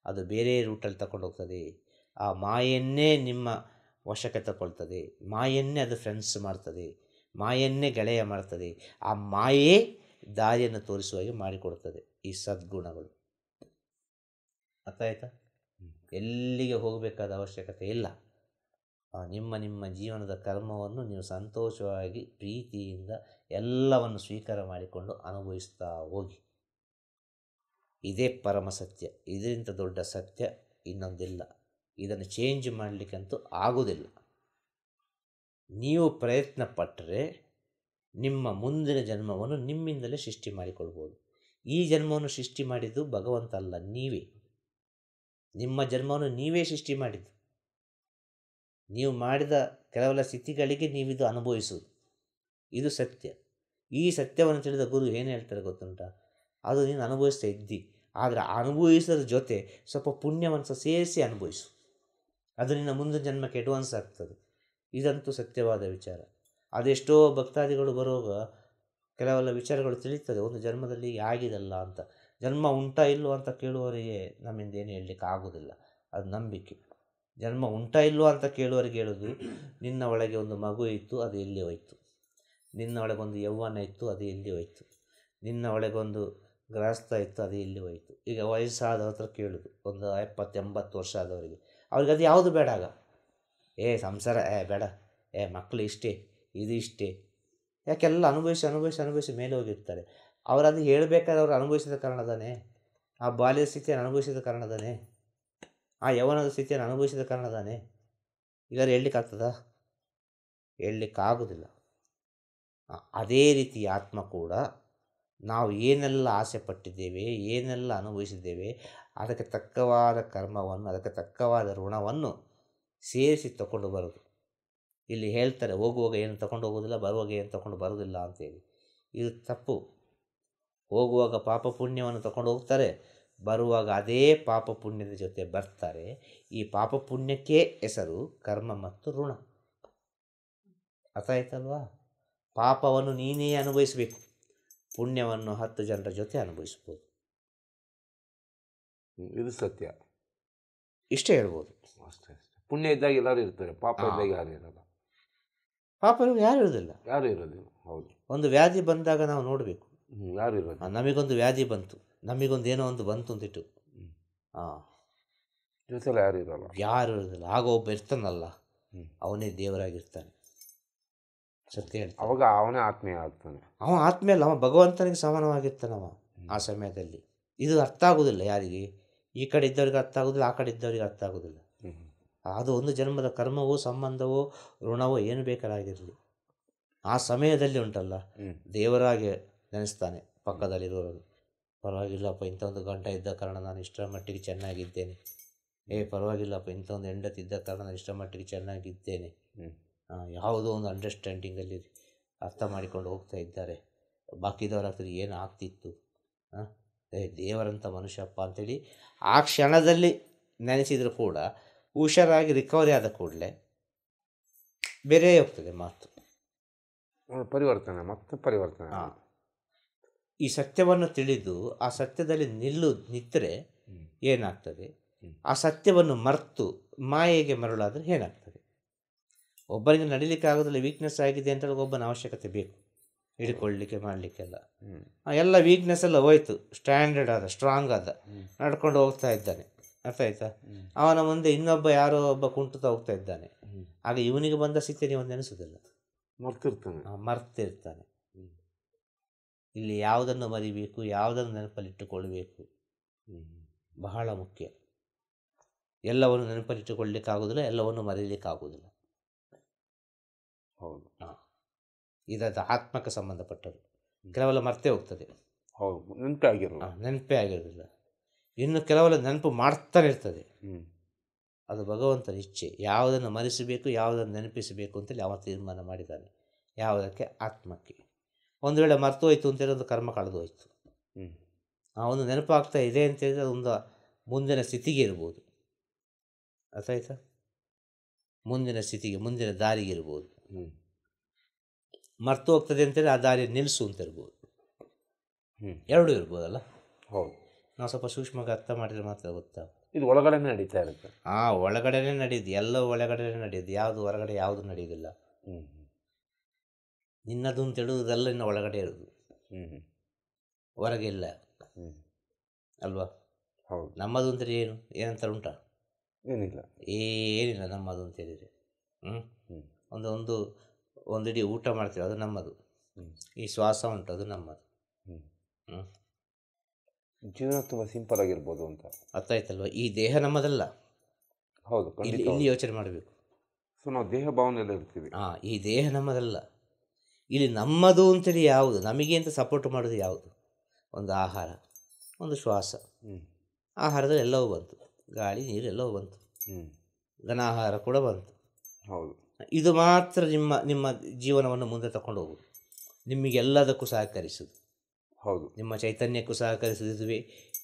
ಅದು ಬೇರೆ ರೂಟಲ್ಲಿ ತಗೊಂಡು ಹೋಗ್ತದೆ. ಆ ಮಾಯನ್ನೇ ನಿಮ್ಮ ವಶಕ್ಕೆ ತಗೊಳ್ತದೆ, ಮಾಯನ್ನೇ ಅದು ಫ್ರೆಂಡ್ಸ್ ಮಾಡ್ತದೆ, ಮಾಯನ್ನೇ ಗೆಳೆಯ ಮಾಡ್ತದೆ. ಆ ಮಾಯೇ ದಾರಿಯನ್ನು ತೋರಿಸುವ ಹಾಗೆ ಮಾಡಿಕೊಡ್ತದೆ ಈ ಸದ್ಗುಣಗಳು. ಅರ್ಥ ಆಯ್ತಾ? ಎಲ್ಲಿಗೆ ಹೋಗಬೇಕಾದ ಅವಶ್ಯಕತೆ ಇಲ್ಲ. ನಿಮ್ಮ ನಿಮ್ಮ ಜೀವನದ ಕರ್ಮವನ್ನು ನೀವು ಸಂತೋಷವಾಗಿ ಪ್ರೀತಿಯಿಂದ ಎಲ್ಲವನ್ನು ಸ್ವೀಕಾರ ಮಾಡಿಕೊಂಡು ಅನುಭವಿಸ್ತಾ ಹೋಗಿ. ಇದೇ ಪರಮ ಸತ್ಯ. ಇದರಿಂದ ದೊಡ್ಡ ಸತ್ಯ ಇನ್ನೊಂದಿಲ್ಲ. ಇದನ್ನು ಚೇಂಜ್ ಮಾಡಲಿಕ್ಕಂತೂ ಆಗೋದಿಲ್ಲ. ನೀವು ಪ್ರಯತ್ನ ಪಟ್ಟರೆ ನಿಮ್ಮ ಮುಂದಿನ ಜನ್ಮವನ್ನು ನಿಮ್ಮಿಂದಲೇ ಸೃಷ್ಟಿ ಮಾಡಿಕೊಳ್ಬೋದು. ಈ ಜನ್ಮವನ್ನು ಸೃಷ್ಟಿ ಮಾಡಿದ್ದು ಭಗವಂತ ಅಲ್ಲ, ನೀವೇ. ನಿಮ್ಮ ಜನ್ಮವನ್ನು ನೀವೇ ಸೃಷ್ಟಿ ಮಾಡಿದ್ದು. ನೀವು ಮಾಡಿದ ಕೆಲವೆಲ್ಲ ಸ್ಥಿತಿಗಳಿಗೆ ನೀವಿದು ಅನುಭವಿಸುವುದು. ಇದು ಸತ್ಯ. ಈ ಸತ್ಯವನ್ನು ತಿಳಿದ ಗುರು ಏನು ಹೇಳ್ತಾರೆ ಗೊತ್ತುಂಟ? ಅದು ನೀನು ಅನುಭವಿಸ್ತಾ ಇದ್ದಿ, ಆದರೆ ಅನುಭವಿಸೋದ್ರ ಜೊತೆ ಸ್ವಲ್ಪ ಪುಣ್ಯವನ್ನು ಸಹ ಸೇರಿಸಿ ಅನುಭವಿಸು. ಅದು ನಿನ್ನ ಮುಂದಿನ ಜನ್ಮಕ್ಕೆ ಅಡ್ವಾನ್ಸ್ ಆಗ್ತದೆ. ಇದಂತೂ ಸತ್ಯವಾದ ವಿಚಾರ. ಅದೆಷ್ಟೋ ಭಕ್ತಾದಿಗಳು ಬರುವಾಗ ಕೆಲವೆಲ್ಲ ವಿಚಾರಗಳು ತಿಳಿತದೆ, ಒಂದು ಜನ್ಮದಲ್ಲಿ ಆಗಿದಲ್ಲ ಅಂತ. ಜನ್ಮ ಉಂಟಾ ಇಲ್ಲೋ ಅಂತ ಕೇಳುವವರಿಗೆ ನಮ್ಮಿಂದ ಏನು ಹೇಳಲಿಕ್ಕೆ ಆಗೋದಿಲ್ಲ, ಅದು ನಂಬಿಕೆ. ಜನ್ಮ ಉಂಟಾ ಇಲ್ಲೋ ಅಂತ ಕೇಳುವವರಿಗೆ ಹೇಳೋದು, ನಿನ್ನ ಒಳಗೆ ಒಂದು ಮಗು ಇತ್ತು, ಅದು ಎಲ್ಲಿ ಹೋಯಿತು. ನಿನ್ನ ಒಳಗೊಂದು ಯೌವನ ಇತ್ತು, ಅದು ಎಲ್ಲಿ ಹೋಯಿತು. ನಿನ್ನ ಒಳಗೊಂದು ಗೃಹಸ್ಥ ಇತ್ತು, ಅದು ಎಲ್ಲಿ ಹೋಯಿತು. ಈಗ ವಯಸ್ಸಾದವ್ರ ಹತ್ರ ಕೇಳೋದು, ಒಂದು 70-80 ವರ್ಷ ಆದವರಿಗೆ, ಅವ್ರಿಗೆ ಅದು ಯಾವುದು ಬೇಡ ಆಗ. ಸಂಸಾರ ಬೇಡ, ಮಕ್ಕಳು ಇಷ್ಟೇ, ಇದು ಇಷ್ಟೇ. ಯಾಕೆಲ್ಲ ಅನುಭವಿಸಿ ಅನುಭವಿಸಿ ಅನುಭವಿಸಿ ಮೇಲೆ ಹೋಗಿರ್ತಾರೆ. ಅವರು ಅದು ಹೇಳಬೇಕಾದ್ರೆ ಅವರು ಅನುಭವಿಸಿದ ಕಾರಣದಾನೆ, ಆ ಬಾಲ್ಯದ ಸ್ಥಿತಿಯನ್ನು ಅನುಭವಿಸಿದ ಕಾರಣದಾನೆ, ಆ ಯೌವನದ ಸ್ಥಿತಿಯನ್ನು ಅನುಭವಿಸಿದ ಕಾರಣದಾನೆ. ಇಲ್ಲಾದ್ರೆ ಹೇಳಲಿಕ್ಕಾಗ್ತದಾ? ಹೇಳಲಿಕ್ಕಾಗೋದಿಲ್ಲ. ಅದೇ ರೀತಿ ಆತ್ಮ ಕೂಡ ನಾವು ಏನೆಲ್ಲ ಆಸೆ ಪಟ್ಟಿದ್ದೇವೆ, ಏನೆಲ್ಲ ಅನುಭವಿಸಿದ್ದೇವೆ, ಅದಕ್ಕೆ ತಕ್ಕವಾದ ಕರ್ಮವನ್ನು, ಅದಕ್ಕೆ ತಕ್ಕವಾದ ಋಣವನ್ನು ಸೇರಿಸಿ ತಗೊಂಡು ಬರೋದು. ಇಲ್ಲಿ ಹೇಳ್ತಾರೆ, ಹೋಗುವಾಗ ಏನು ತಗೊಂಡು ಹೋಗೋದಿಲ್ಲ, ಬರುವಾಗ ಏನು ತಗೊಂಡು ಬರೋದಿಲ್ಲ ಅಂತೇಳಿ. ಇದು ತಪ್ಪು. ಹೋಗುವಾಗ ಪಾಪ ಪುಣ್ಯವನ್ನು ತಗೊಂಡು ಹೋಗ್ತಾರೆ, ಬರುವಾಗ ಅದೇ ಪಾಪ ಪುಣ್ಯದ ಜೊತೆ ಬರ್ತಾರೆ. ಈ ಪಾಪ ಪುಣ್ಯಕ್ಕೆ ಹೆಸರು ಕರ್ಮ ಮತ್ತು ಋಣ. ಅರ್ಥ ಆಯ್ತಲ್ವಾ? ಪಾಪವನ್ನು ನೀನೇ ಅನುಭವಿಸಬೇಕು, ಪುಣ್ಯವನ್ನು 10 ಜನರ ಜೊತೆ ಅನುಭವಿಸ್ಬೋದು.
ಇದು ಸತ್ಯ.
ಇಷ್ಟೇ ಹೇಳ್ಬೋದು.
ಅಷ್ಟೇ. ಪುಣ್ಯ ಇದ್ದಾಗ ಎಲ್ಲರೂ ಇರ್ತಾರೆ, ಪಾಪ ಇದ್ದಾಗ ಯಾರು ಇರಲ್ಲ.
ಪಾಪ ಯಾರು ಇರೋದಿಲ್ಲ,
ಯಾರು ಇರೋದಿಲ್ಲ. ಹೌದು.
ಒಂದು ವ್ಯಾಧಿ ಬಂದಾಗ ನಾವು ನೋಡಬೇಕು,
ಯಾರು ಇರೋದು.
ನಮಗೊಂದು ವ್ಯಾಧಿ ಬಂತು, ನಮಗೊಂದು ಏನೋ ಒಂದು ಬಂತು ಅಂತಿಟ್ಟು,
ಜೊತೆಲ್ಲ ಯಾರು ಇರೋಲ್ಲ,
ಯಾರು ಇರೋದಿಲ್ಲ. ಆಗ ಒಬ್ಬ ಇರ್ತಾನಲ್ಲ, ಅವನೇ ದೇವರಾಗಿರ್ತಾನೆ. ಸತ್ಯ ಹೇಳ್ತಾನೆ.
ಅವಾಗ ಅವನೇ ಆತ್ಮೀಯ ಆಗ್ತಾನೆ.
ಅವ ಆತ್ಮೀಯ ಅಲ್ಲ, ಅವ ಭಗವಂತನಿಗೆ ಸಮಾನವಾಗಿರ್ತಾನವ ಆ ಸಮಯದಲ್ಲಿ. ಇದು ಅರ್ಥ ಆಗೋದಿಲ್ಲ ಯಾರಿಗೆ, ಈ ಕಡೆ ಇದ್ದವ್ರಿಗೆ ಅರ್ಥ ಆಗೋದಿಲ್ಲ, ಆ ಕಡೆ ಇದ್ದವ್ರಿಗೆ ಅರ್ಥ ಆಗೋದಿಲ್ಲ. ಅದು ಒಂದು ಜನ್ಮದ ಕರ್ಮವೋ ಸಂಬಂಧವೋ ಋಣವೋ ಏನು ಬೇಕಾಗಿರಲಿ, ಆ ಸಮಯದಲ್ಲಿ ಉಂಟಲ್ಲ ದೇವರಾಗೆ ನೆನೆಸ್ತಾನೆ ಪಕ್ಕದಲ್ಲಿರೋರು. ಪರವಾಗಿಲ್ಲಪ್ಪ, ಇಂಥ ಒಂದು ಗಂಟ ಇದ್ದ ಕಾರಣ ನಾನು ಇಷ್ಟರ ಮಟ್ಟಿಗೆ ಚೆನ್ನಾಗಿದ್ದೇನೆ. ಪರವಾಗಿಲ್ಲಪ್ಪ, ಇಂಥ ಒಂದು ಹೆಂಡತಿ ಇದ್ದ ಕಾರಣ ನಾನು ಇಷ್ಟರ ಮಟ್ಟಿಗೆ ಚೆನ್ನಾಗಿದ್ದೇನೆ. ಯಾವುದೋ ಒಂದು ಅಂಡರ್ಸ್ಟ್ಯಾಂಡಿಂಗಲ್ಲಿ ಅರ್ಥ ಮಾಡಿಕೊಂಡು ಹೋಗ್ತಾ ಇದ್ದಾರೆ. ಬಾಕಿದವ್ರ ಹತ್ರ ಏನು ಆಗ್ತಿತ್ತು, ದೇವರಂಥ ಮನುಷ್ಯಪ್ಪ ಅಂಥೇಳಿ ಆ ಕ್ಷಣದಲ್ಲಿ ನೆನೆಸಿದರೂ ಕೂಡ ಹುಷಾರಾಗಿ ರಿಕವರಿ ಆದ ಕೂಡಲೇ ಬೇರೆ ಹೋಗ್ತದೆ ಮಾತು,
ಪರಿವರ್ತನೆ, ಮತ್ತೆ ಪರಿವರ್ತನೆ.
ಈ ಸತ್ಯವನ್ನು ತಿಳಿದು ಆ ಸತ್ಯದಲ್ಲಿ ನಿಂತರೆ ಏನಾಗ್ತದೆ, ಆ ಸತ್ಯವನ್ನು ಮರೆತು ಮಾಯೆಗೆ ಮರಳಾದರೆ ಏನಾಗ್ತದೆ. ಒಬ್ಬರಿಗೆ ನಡಿಲಿಕ್ಕೆ ಆಗೋದಿಲ್ಲ, ವೀಕ್ನೆಸ್ ಆಗಿದೆ ಅಂತ ಒಬ್ಬನ ಅವಶ್ಯಕತೆ ಬೇಕು ಹಿಡ್ಕೊಳ್ಳಿಕ್ಕೆ ಮಾಡಲಿಕ್ಕೆಲ್ಲ. ಎಲ್ಲ ವೀಕ್ನೆಸ್ ಎಲ್ಲ ಹೋಯ್ತು, ಸ್ಟ್ಯಾಂಡರ್ಡ್ ಆದ, ಸ್ಟ್ರಾಂಗ್ ಆದ, ನಡ್ಕೊಂಡು ಹೋಗ್ತಾ ಇದ್ದಾನೆ. ಅರ್ಥ ಆಯ್ತಾ? ಅವನ ಮುಂದೆ ಇನ್ನೊಬ್ಬ ಯಾರೋ ಒಬ್ಬ ಕುಂಟುತ್ತಾ ಹೋಗ್ತಾ ಇದ್ದಾನೆ. ಆಗ ಇವನಿಗೆ ಬಂದ ಸ್ಥಿತಿ ನೀವು ನೆನೆಸೋದಿಲ್ಲ, ಮರ್ತಿರ್ತಾನೆ. ಇಲ್ಲಿ ಯಾವುದನ್ನು ಮರಿಬೇಕು, ಯಾವುದನ್ನು ನೆನಪಲ್ಲಿಟ್ಟುಕೊಳ್ಬೇಕು, ಬಹಳ ಮುಖ್ಯ. ಎಲ್ಲವನ್ನು ನೆನಪಲ್ಲಿಟ್ಟುಕೊಳ್ಳಿಕ್ಕಾಗೋದಿಲ್ಲ, ಎಲ್ಲವನ್ನು ಮರೀಲಿಕ್ಕಾಗೋದಿಲ್ಲ.
ಹೌದು,
ಇದದು ಆತ್ಮಕ್ಕೆ ಸಂಬಂಧಪಟ್ಟದ್ದು. ಕೆಲವೆಲ್ಲ ಮರ್ತೇ ಹೋಗ್ತದೆ.
ಹೌದು,
ನೆನಪೇ ಆಗಿರೋದಿಲ್ಲ. ಇನ್ನು ಕೆಲವೆಲ್ಲ ನೆನಪು ಮಾಡ್ತಾನೆ ಇರ್ತದೆ. ಅದು ಭಗವಂತನ ಇಚ್ಛೆ. ಯಾವುದನ್ನು ಮರೆಸಬೇಕು, ಯಾವುದನ್ನು ನೆನಪಿಸಬೇಕು ಅಂತೇಳಿ ಅವ ತೀರ್ಮಾನ ಮಾಡಿದ್ದಾನೆ. ಯಾವುದಕ್ಕೆ? ಆತ್ಮಕ್ಕೆ. ಒಂದು ವೇಳೆ ಮರ್ತು ಹೋಯ್ತು ಅಂತೇಳಿ ಒಂದು ಕರ್ಮ ಕಳೆದು ಹೋಯ್ತು, ಆ ಒಂದು ನೆನಪಾಗ್ತಾ ಇದೆ ಅಂತೇಳಿದ್ರೆ ಅದೊಂದು ಮುಂದಿನ ಸ್ಥಿತಿಗೆ ಇರ್ಬೋದು. ಅರ್ಥ ಆಯ್ತಾ? ಮುಂದಿನ ಸ್ಥಿತಿಗೆ, ಮುಂದಿನ ದಾರಿಗೆ ಇರ್ಬೋದು. ಮರ್ತು ಹೋಗ್ತದೆ ಅಂತೇಳಿ ಆ ದಾರಿ ನಿಲ್ಲಿಸು ಅಂತ ಇರ್ಬೋದು. ಎರಡೂ ಇರ್ಬೋದಲ್ಲ.
ಹೌದು,
ನಾವು ಸ್ವಲ್ಪ ಸೂಕ್ಷ್ಮವಾಗಿ ಅರ್ಥ ಮಾಡಿದ್ರೆ ಮಾತ್ರ ಗೊತ್ತಾ.
ಇದು ಒಳಗಡೆ ನಡೀತಾ ಇರುತ್ತೆ.
ಒಳಗಡೆನೇ ನಡೆಯುದು, ಎಲ್ಲ ಒಳಗಡೆನೇ ನಡೆಯುದು. ಯಾವುದು ಹೊರಗಡೆ ಯಾವುದು ನಡೆಯೋದಿಲ್ಲ. ನಿನ್ನದು ಅಂತ ಹೇಳುವುದೆಲ್ಲ ಇನ್ನು ಒಳಗಡೆ ಇರೋದು, ಹೊರಗೆ ಇಲ್ಲ ಅಲ್ವಾ?
ಹೌದು.
ನಮ್ಮದು ಅಂತೇಳಿ ಏನಂತಾರೆ ಉಂಟಾ?
ಏನಿಲ್ಲ,
ಏನಿಲ್ಲ ನಮ್ಮದು ಅಂತೇಳಿದರೆ. ಒಂದು ಇಡೀ ಊಟ ಮಾಡ್ತೀವಿ, ಅದು ನಮ್ಮದು. ಈ ಶ್ವಾಸ ಉಂಟು, ಅದು ನಮ್ಮದು.
ಜೀವನ ತುಂಬ ಸಿಂಪಲ್ ಆಗಿರ್ಬೋದು ಅಂತ
ಅರ್ಥ ಆಯ್ತಲ್ವ? ಈ ದೇಹ ನಮ್ಮದಲ್ಲ.
ಹೌದು,
ಇಲ್ಲಿ ಯೋಚನೆ ಮಾಡಬೇಕು.
ಸೊ ನಾವು ದೇಹ ಭಾವನೆಲ್ಲ ಇರ್ತೀವಿ.
ಈ ದೇಹ ನಮ್ಮದಲ್ಲ. ಇಲ್ಲಿ ನಮ್ಮದು ಅಂತೇಳಿ ಯಾವುದು, ನಮಗೆ ಅಂತ ಸಪೋರ್ಟ್ ಮಾಡೋದು ಯಾವುದು? ಒಂದು ಆಹಾರ, ಒಂದು ಶ್ವಾಸ. ಆಹಾರದಲ್ಲಿ ಎಲ್ಲವೂ ಬಂತು, ಗಾಳಿ ನೀರು ಎಲ್ಲವೂ ಬಂತು, ಘನಾಹಾರ ಕೂಡ ಬಂತು.
ಹೌದು,
ಇದು ಮಾತ್ರ ನಿಮ್ಮ ಜೀವನವನ್ನು ಮುಂದೆ ತಗೊಂಡು ಹೋಗುದು, ನಿಮಗೆಲ್ಲದಕ್ಕೂ ಸಹಕರಿಸುದು.
ಹೌದು,
ನಿಮ್ಮ ಚೈತನ್ಯಕ್ಕೂ ಸಹಕರಿಸುವುದಿದುವೆ,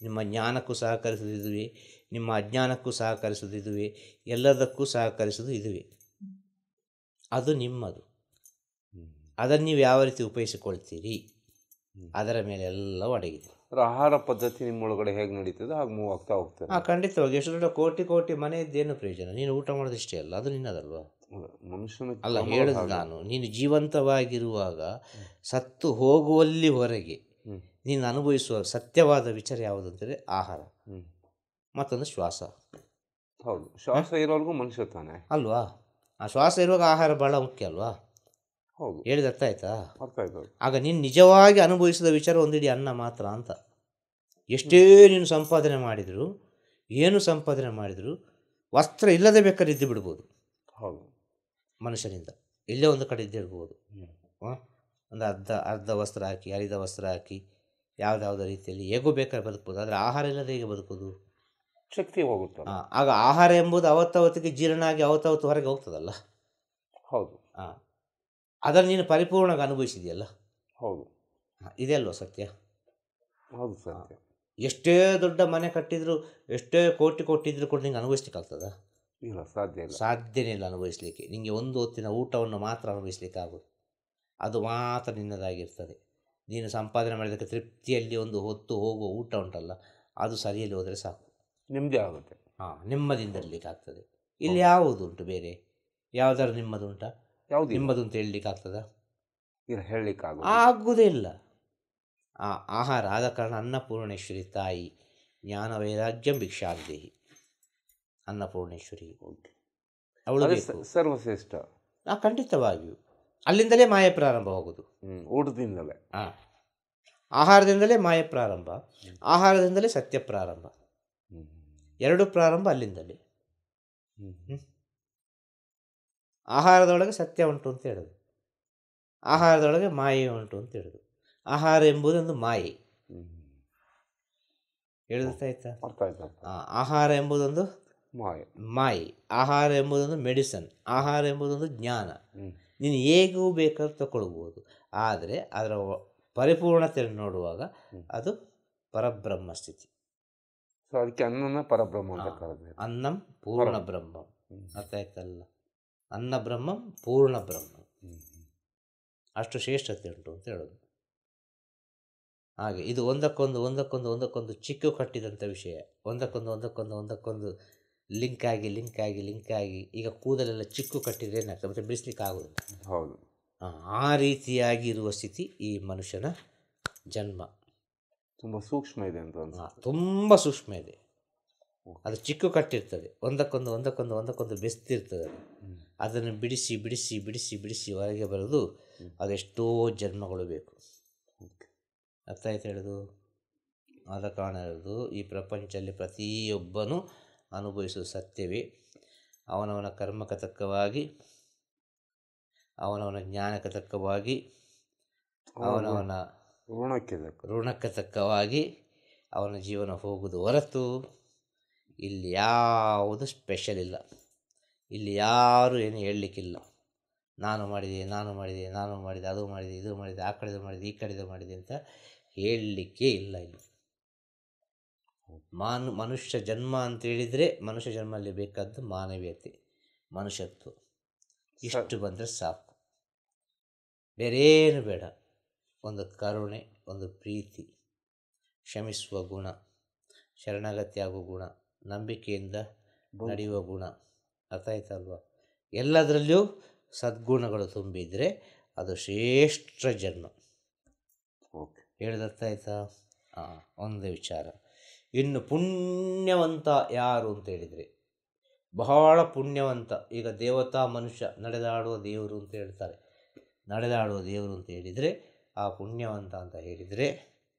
ನಿಮ್ಮ ಜ್ಞಾನಕ್ಕೂ ಸಹಕರಿಸುವುದಿದುವೆ, ನಿಮ್ಮ ಅಜ್ಞಾನಕ್ಕೂ ಸಹಕರಿಸುವುದಿದುವೆ, ಎಲ್ಲದಕ್ಕೂ ಸಹಕರಿಸುವುದು ಇದುವೆ. ಅದು ನಿಮ್ಮದು. ಅದನ್ನು ನೀವು ಯಾವ ರೀತಿ ಉಪಯೋಗಿಸಿಕೊಳ್ತೀರಿ ಅದರ ಮೇಲೆ ಎಲ್ಲವೂ ಅಡಗಿದೆ.
ಆಹಾರ ಪದ್ಧತಿ ನಿಮ್ಮೊಳಗಡೆ ಹೇಗೆ ನಡೀತದೆ ಹಾಗೆ ಮೂವ್ ಆಗ್ತಾ ಹೋಗ್ತದೆ.
ಖಂಡಿತವಾಗಿ. ಎಷ್ಟು ದೊಡ್ಡ ಕೋಟಿ ಮನೆ ಇದ್ದೇನು ಪ್ರಯೋಜನ? ನೀನು ಊಟ ಮಾಡೋದಿಷ್ಟೇ ಅಲ್ಲ, ಅದು ನಿನ್ನದಲ್ವಾ?
ಮನುಷ್ಯನ
ಅಲ್ಲ, ಹೇಳುದು ನಾನು, ನೀನು ಜೀವಂತವಾಗಿರುವಾಗ ಸತ್ತು ಹೋಗುವಲ್ಲಿವರೆಗೆ ನೀನು ಅನುಭವಿಸುವ ಸತ್ಯವಾದ ವಿಚಾರ ಯಾವುದು ಅಂತಂದರೆ ಆಹಾರ, ಮತ್ತೊಂದು ಶ್ವಾಸ.
ಹೌದು, ಶ್ವಾಸ ಇರೋವರೆಗೂ ಮನುಷ್ಯ ತಾನೆ
ಅಲ್ವಾ? ಆ ಶ್ವಾಸ ಇರುವಾಗ ಆಹಾರ ಭಾಳ ಮುಖ್ಯ ಅಲ್ವಾ?
ಹೌದು,
ಹೇಳಿದ ಅರ್ಥ ಆಯ್ತಾ?
ಅರ್ಥ ಆಯ್ತು.
ಆಗ ನೀನು ನಿಜವಾಗಿ ಅನುಭವಿಸಿದ ವಿಚಾರ ಒಂದಿಡೀ ಅನ್ನ ಮಾತ್ರ ಅಂತ. ಎಷ್ಟೇ ನೀನು ಸಂಪಾದನೆ ಮಾಡಿದರೂ, ಏನು ಸಂಪಾದನೆ ಮಾಡಿದರೂ, ವಸ್ತ್ರ ಇಲ್ಲದೆ ಬೇಕಾದ್ರೆ ಇದ್ದು ಬಿಡ್ಬೋದು.
ಹೌದು,
ಮನುಷ್ಯನಿಂದ ಇಲ್ಲೇ ಒಂದು ಕಡೆ ಇದ್ದಿಡ್ಬೋದು. ಒಂದು ಅರ್ಧ ವಸ್ತ್ರ ಹಾಕಿ, ಹರಿದ ವಸ್ತ್ರ ಹಾಕಿ, ಯಾವುದಾವುದೋ ರೀತಿಯಲ್ಲಿ ಹೇಗೂ ಬೇಕಾದ್ರೆ ಬದುಕ್ಬೋದು. ಆದರೆ ಆಹಾರ ಇಲ್ಲದೆ ಹೇಗೆ ಬದುಕೋದು?
ಶಕ್ತಿ ಹೋಗುತ್ತೆ.
ಆಗ ಆಹಾರ ಎಂಬುದು ಅವತ್ತವತ್ತಿಗೆ ಜೀರ್ಣ ಆಗಿ ಅವತ್ತವತ್ತು ಹೊರಗೆ ಹೋಗ್ತದಲ್ಲ.
ಹೌದು,
ಅದನ್ನು ನೀನು ಪರಿಪೂರ್ಣವಾಗಿ ಅನುಭವಿಸಿದೆಯಲ್ಲ.
ಹೌದು,
ಇದೆ ಅಲ್ವ ಸತ್ಯ?
ಹೌದು ಸತ್ಯ.
ಎಷ್ಟೇ ದೊಡ್ಡ ಮನೆ ಕಟ್ಟಿದ್ರು, ಎಷ್ಟೇ ಕೋಟಿ ಕೊಟ್ಟಿದ್ರು ಕೂಡ ನಿಂಗೆ ಅನುಭವಿಸ್ಲಿಕ್ಕಾಗ್ತದ?
ಇಲ್ಲ, ಸಾಧ್ಯ ಇಲ್ಲ,
ಸಾಧ್ಯನೇ ಇಲ್ಲ ಅನುಭವಿಸಲಿಕ್ಕೆ. ನಿಮಗೆ ಒಂದು ಹೊತ್ತಿನ ಊಟವನ್ನು ಮಾತ್ರ ಅನುಭವಿಸ್ಲಿಕ್ಕೆ ಆಗೋದು, ಅದು ಮಾತ್ರ ನಿನ್ನದಾಗಿರ್ತದೆ. ನೀನು ಸಂಪಾದನೆ ಮಾಡಿದ್ದಕ್ಕೆ ತೃಪ್ತಿಯಲ್ಲಿ ಒಂದು ಹೊತ್ತು ಹೋಗುವ ಊಟ ಉಂಟಲ್ಲ, ಅದು ಸರಿಯಲ್ಲಿ ಹೋದರೆ ಸಾಕು,
ನೆಮ್ಮದಿ ಆಗುತ್ತೆ.
ನೆಮ್ಮದಿಯಿಂದ ಇರಲಿಕ್ಕೆ ಆಗ್ತದೆ. ಇಲ್ಲಿ ಯಾವುದು ಉಂಟು ಬೇರೆ? ಯಾವುದಾದ್ರು ನಿಮ್ಮದು ಉಂಟಾ?
ಯಾವುದು
ನಿಮ್ಮದು ಅಂತ ಹೇಳಲಿಕ್ಕೆ ಆಗ್ತದಾ?
ಇಲ್ಲ, ಹೇಳಲಿಕ್ಕೆ
ಆಗುವುದೇ ಇಲ್ಲ. ಆಹಾರ ಆದ ಕಾರಣ ಅನ್ನಪೂರ್ಣೇಶ್ವರಿ ತಾಯಿ ಜ್ಞಾನ ವೈರಾಗ್ಯಂ ಭಿಕ್ಷಾದೇಹಿ, ಅನ್ನಪೂರ್ಣೇಶ್ವರಿ ಅವಳು
ಸರ್ವಶ್ರೇಷ್ಠ.
ಖಂಡಿತವಾಗಿಯೂ ಅಲ್ಲಿಂದಲೇ ಮಾಯೆ ಪ್ರಾರಂಭವಾಗುವುದು.
ಊಟದಿಂದಲೇ.
ಹಾಂ, ಆಹಾರದಿಂದಲೇ ಮಾಯೆ ಪ್ರಾರಂಭ, ಆಹಾರದಿಂದಲೇ ಸತ್ಯ ಪ್ರಾರಂಭ. ಎರಡು ಪ್ರಾರಂಭ ಅಲ್ಲಿಂದಲೇ. ಆಹಾರದೊಳಗೆ ಸತ್ಯ ಉಂಟು ಅಂತ ಹೇಳೋದು, ಆಹಾರದೊಳಗೆ ಮಾಯೆ ಉಂಟು ಅಂತ ಹೇಳೋದು. ಆಹಾರ ಎಂಬುದೊಂದು ಮಾಯೆ. ಹೇಳಿದಾಯ್ತಾ? ಆಹಾರ ಎಂಬುದೊಂದು ಮಾಯೆ, ಆಹಾರ ಎಂಬುದೊಂದು ಮೆಡಿಸನ್, ಆಹಾರ ಎಂಬುದೊಂದು ಜ್ಞಾನ. ನೀನು ಹೇಗೂ ಬೇಕಾದ್ರೂ ತಗೊಳ್ಬೋದು, ಆದರೆ ಅದರ ಪರಿಪೂರ್ಣತೆಯನ್ನು ನೋಡುವಾಗ ಅದು ಪರಬ್ರಹ್ಮ ಸ್ಥಿತಿ.
ಸೊ ಅದಕ್ಕೆ ಅನ್ನನ ಪರಬ್ರಹ್ಮ ಅಂತ ಕರೆದ್ರೆ,
ಅನ್ನಂ ಪೂರ್ಣ ಬ್ರಹ್ಮ. ಅರ್ಥ ಆಯ್ತಲ್ಲ? ಅನ್ನ ಬ್ರಹ್ಮಂ ಪೂರ್ಣ ಬ್ರಹ್ಮ, ಅಷ್ಟು ಶ್ರೇಷ್ಠತೆ ಉಂಟು ಅಂತ ಹೇಳೋದು. ಹಾಗೆ ಇದು ಒಂದಕ್ಕೊಂದು ಚಿಕ್ಕು ಕಟ್ಟಿದಂಥ ವಿಷಯ. ಒಂದಕ್ಕೊಂದು ಲಿಂಕ್ ಆಗಿ ಈಗ ಕೂದಲೆಲ್ಲ ಚಿಕ್ಕು ಕಟ್ಟಿದ್ರೆ ಏನಾಗ್ತದೆ, ಮತ್ತು ಬಿಡಿಸ್ಲಿಕ್ಕೆ ಆಗೋದಿಲ್ಲ.
ಹೌದು.
ಆ ರೀತಿಯಾಗಿ ಇರುವ ಸ್ಥಿತಿ ಈ ಮನುಷ್ಯನ ಜನ್ಮ.
ತುಂಬ ಸೂಕ್ಷ್ಮ ಇದೆ ಅಂತ.
ತುಂಬ ಸೂಕ್ಷ್ಮ ಇದೆ. ಅದು ಚಿಕ್ಕು ಕಟ್ಟಿರ್ತದೆ, ಒಂದಕ್ಕೊಂದು ಬೆಸ್ತಿರ್ತದೆ. ಅದನ್ನು ಬಿಡಿಸಿ ಹೊರಗೆ ಬರೋದು ಅದೆಷ್ಟೋ ಜನ್ಮಗಳು ಬೇಕು. ಅರ್ಥ ಆಯ್ತು ಹೇಳೋದು? ಆದ ಕಾರಣ ಹೇಳೋದು, ಈ ಪ್ರಪಂಚದಲ್ಲಿ ಪ್ರತಿಯೊಬ್ಬನೂ ಅನುಭವಿಸುವ ಸತ್ಯವೇ. ಅವನವನ ಕರ್ಮಕ್ಕೆ ತಕ್ಕವಾಗಿ, ಅವನವನ ಜ್ಞಾನಕ್ಕೆ ತಕ್ಕವಾಗಿ, ಅವನವನ ಋಣಕ್ಕೆ ತಕ್ಕವಾಗಿ ಅವನ ಜೀವನ ಹೋಗುವುದು ಹೊರತು ಇಲ್ಲಿ ಯಾವುದು ಸ್ಪೆಷಲ್ ಇಲ್ಲ. ಇಲ್ಲಿ ಯಾರು ಏನು ಹೇಳಲಿಕ್ಕಿಲ್ಲ. ನಾನು ಮಾಡಿದೆ, ಅದು ಮಾಡಿದೆ, ಇದು ಮಾಡಿದೆ, ಆ ಕಡೆದು ಮಾಡಿದೆ, ಈ ಕಡೆದು ಮಾಡಿದೆ ಅಂತ ಹೇಳಲಿಕ್ಕೆ ಇಲ್ಲ. ಇಲ್ಲಿ ಮನುಷ್ಯ ಜನ್ಮ ಅಂತೇಳಿದರೆ, ಮನುಷ್ಯ ಜನ್ಮದಲ್ಲಿ ಬೇಕಾದ್ದು ಮಾನವೀಯತೆ, ಮನುಷ್ಯತ್ವ. ಇಷ್ಟು ಬಂದರೆ ಸಾಕು, ಬೇರೇನು ಬೇಡ. ಒಂದು ಕರುಣೆ, ಒಂದು ಪ್ರೀತಿ, ಕ್ಷಮಿಸುವ ಗುಣ, ಶರಣಾಗತಿ ಆಗುವ ಗುಣ, ನಂಬಿಕೆಯಿಂದ ನಡೆಯುವ ಗುಣ. ಅರ್ಥ ಆಯ್ತಲ್ವ? ಎಲ್ಲದರಲ್ಲಿಯೂ ಸದ್ಗುಣಗಳು ತುಂಬಿದರೆ ಅದು ಶ್ರೇಷ್ಠ ಜನ್ಮ.
ಓಕೆ,
ಹೇಳಿದರ್ಥ ಆಯ್ತಾ? ಒಂದೇ ವಿಚಾರ. ಇನ್ನು ಪುಣ್ಯವಂತ ಯಾರು ಅಂತ ಹೇಳಿದರೆ, ಬಹಳ ಪುಣ್ಯವಂತ. ಈಗ ದೇವತಾ ಮನುಷ್ಯ, ನಡೆದಾಡುವ ದೇವರು ಅಂತ ಹೇಳ್ತಾರೆ. ನಡೆದಾಡುವ ದೇವರು ಅಂತ ಹೇಳಿದರೆ, ಆ ಪುಣ್ಯವಂತ ಅಂತ ಹೇಳಿದರೆ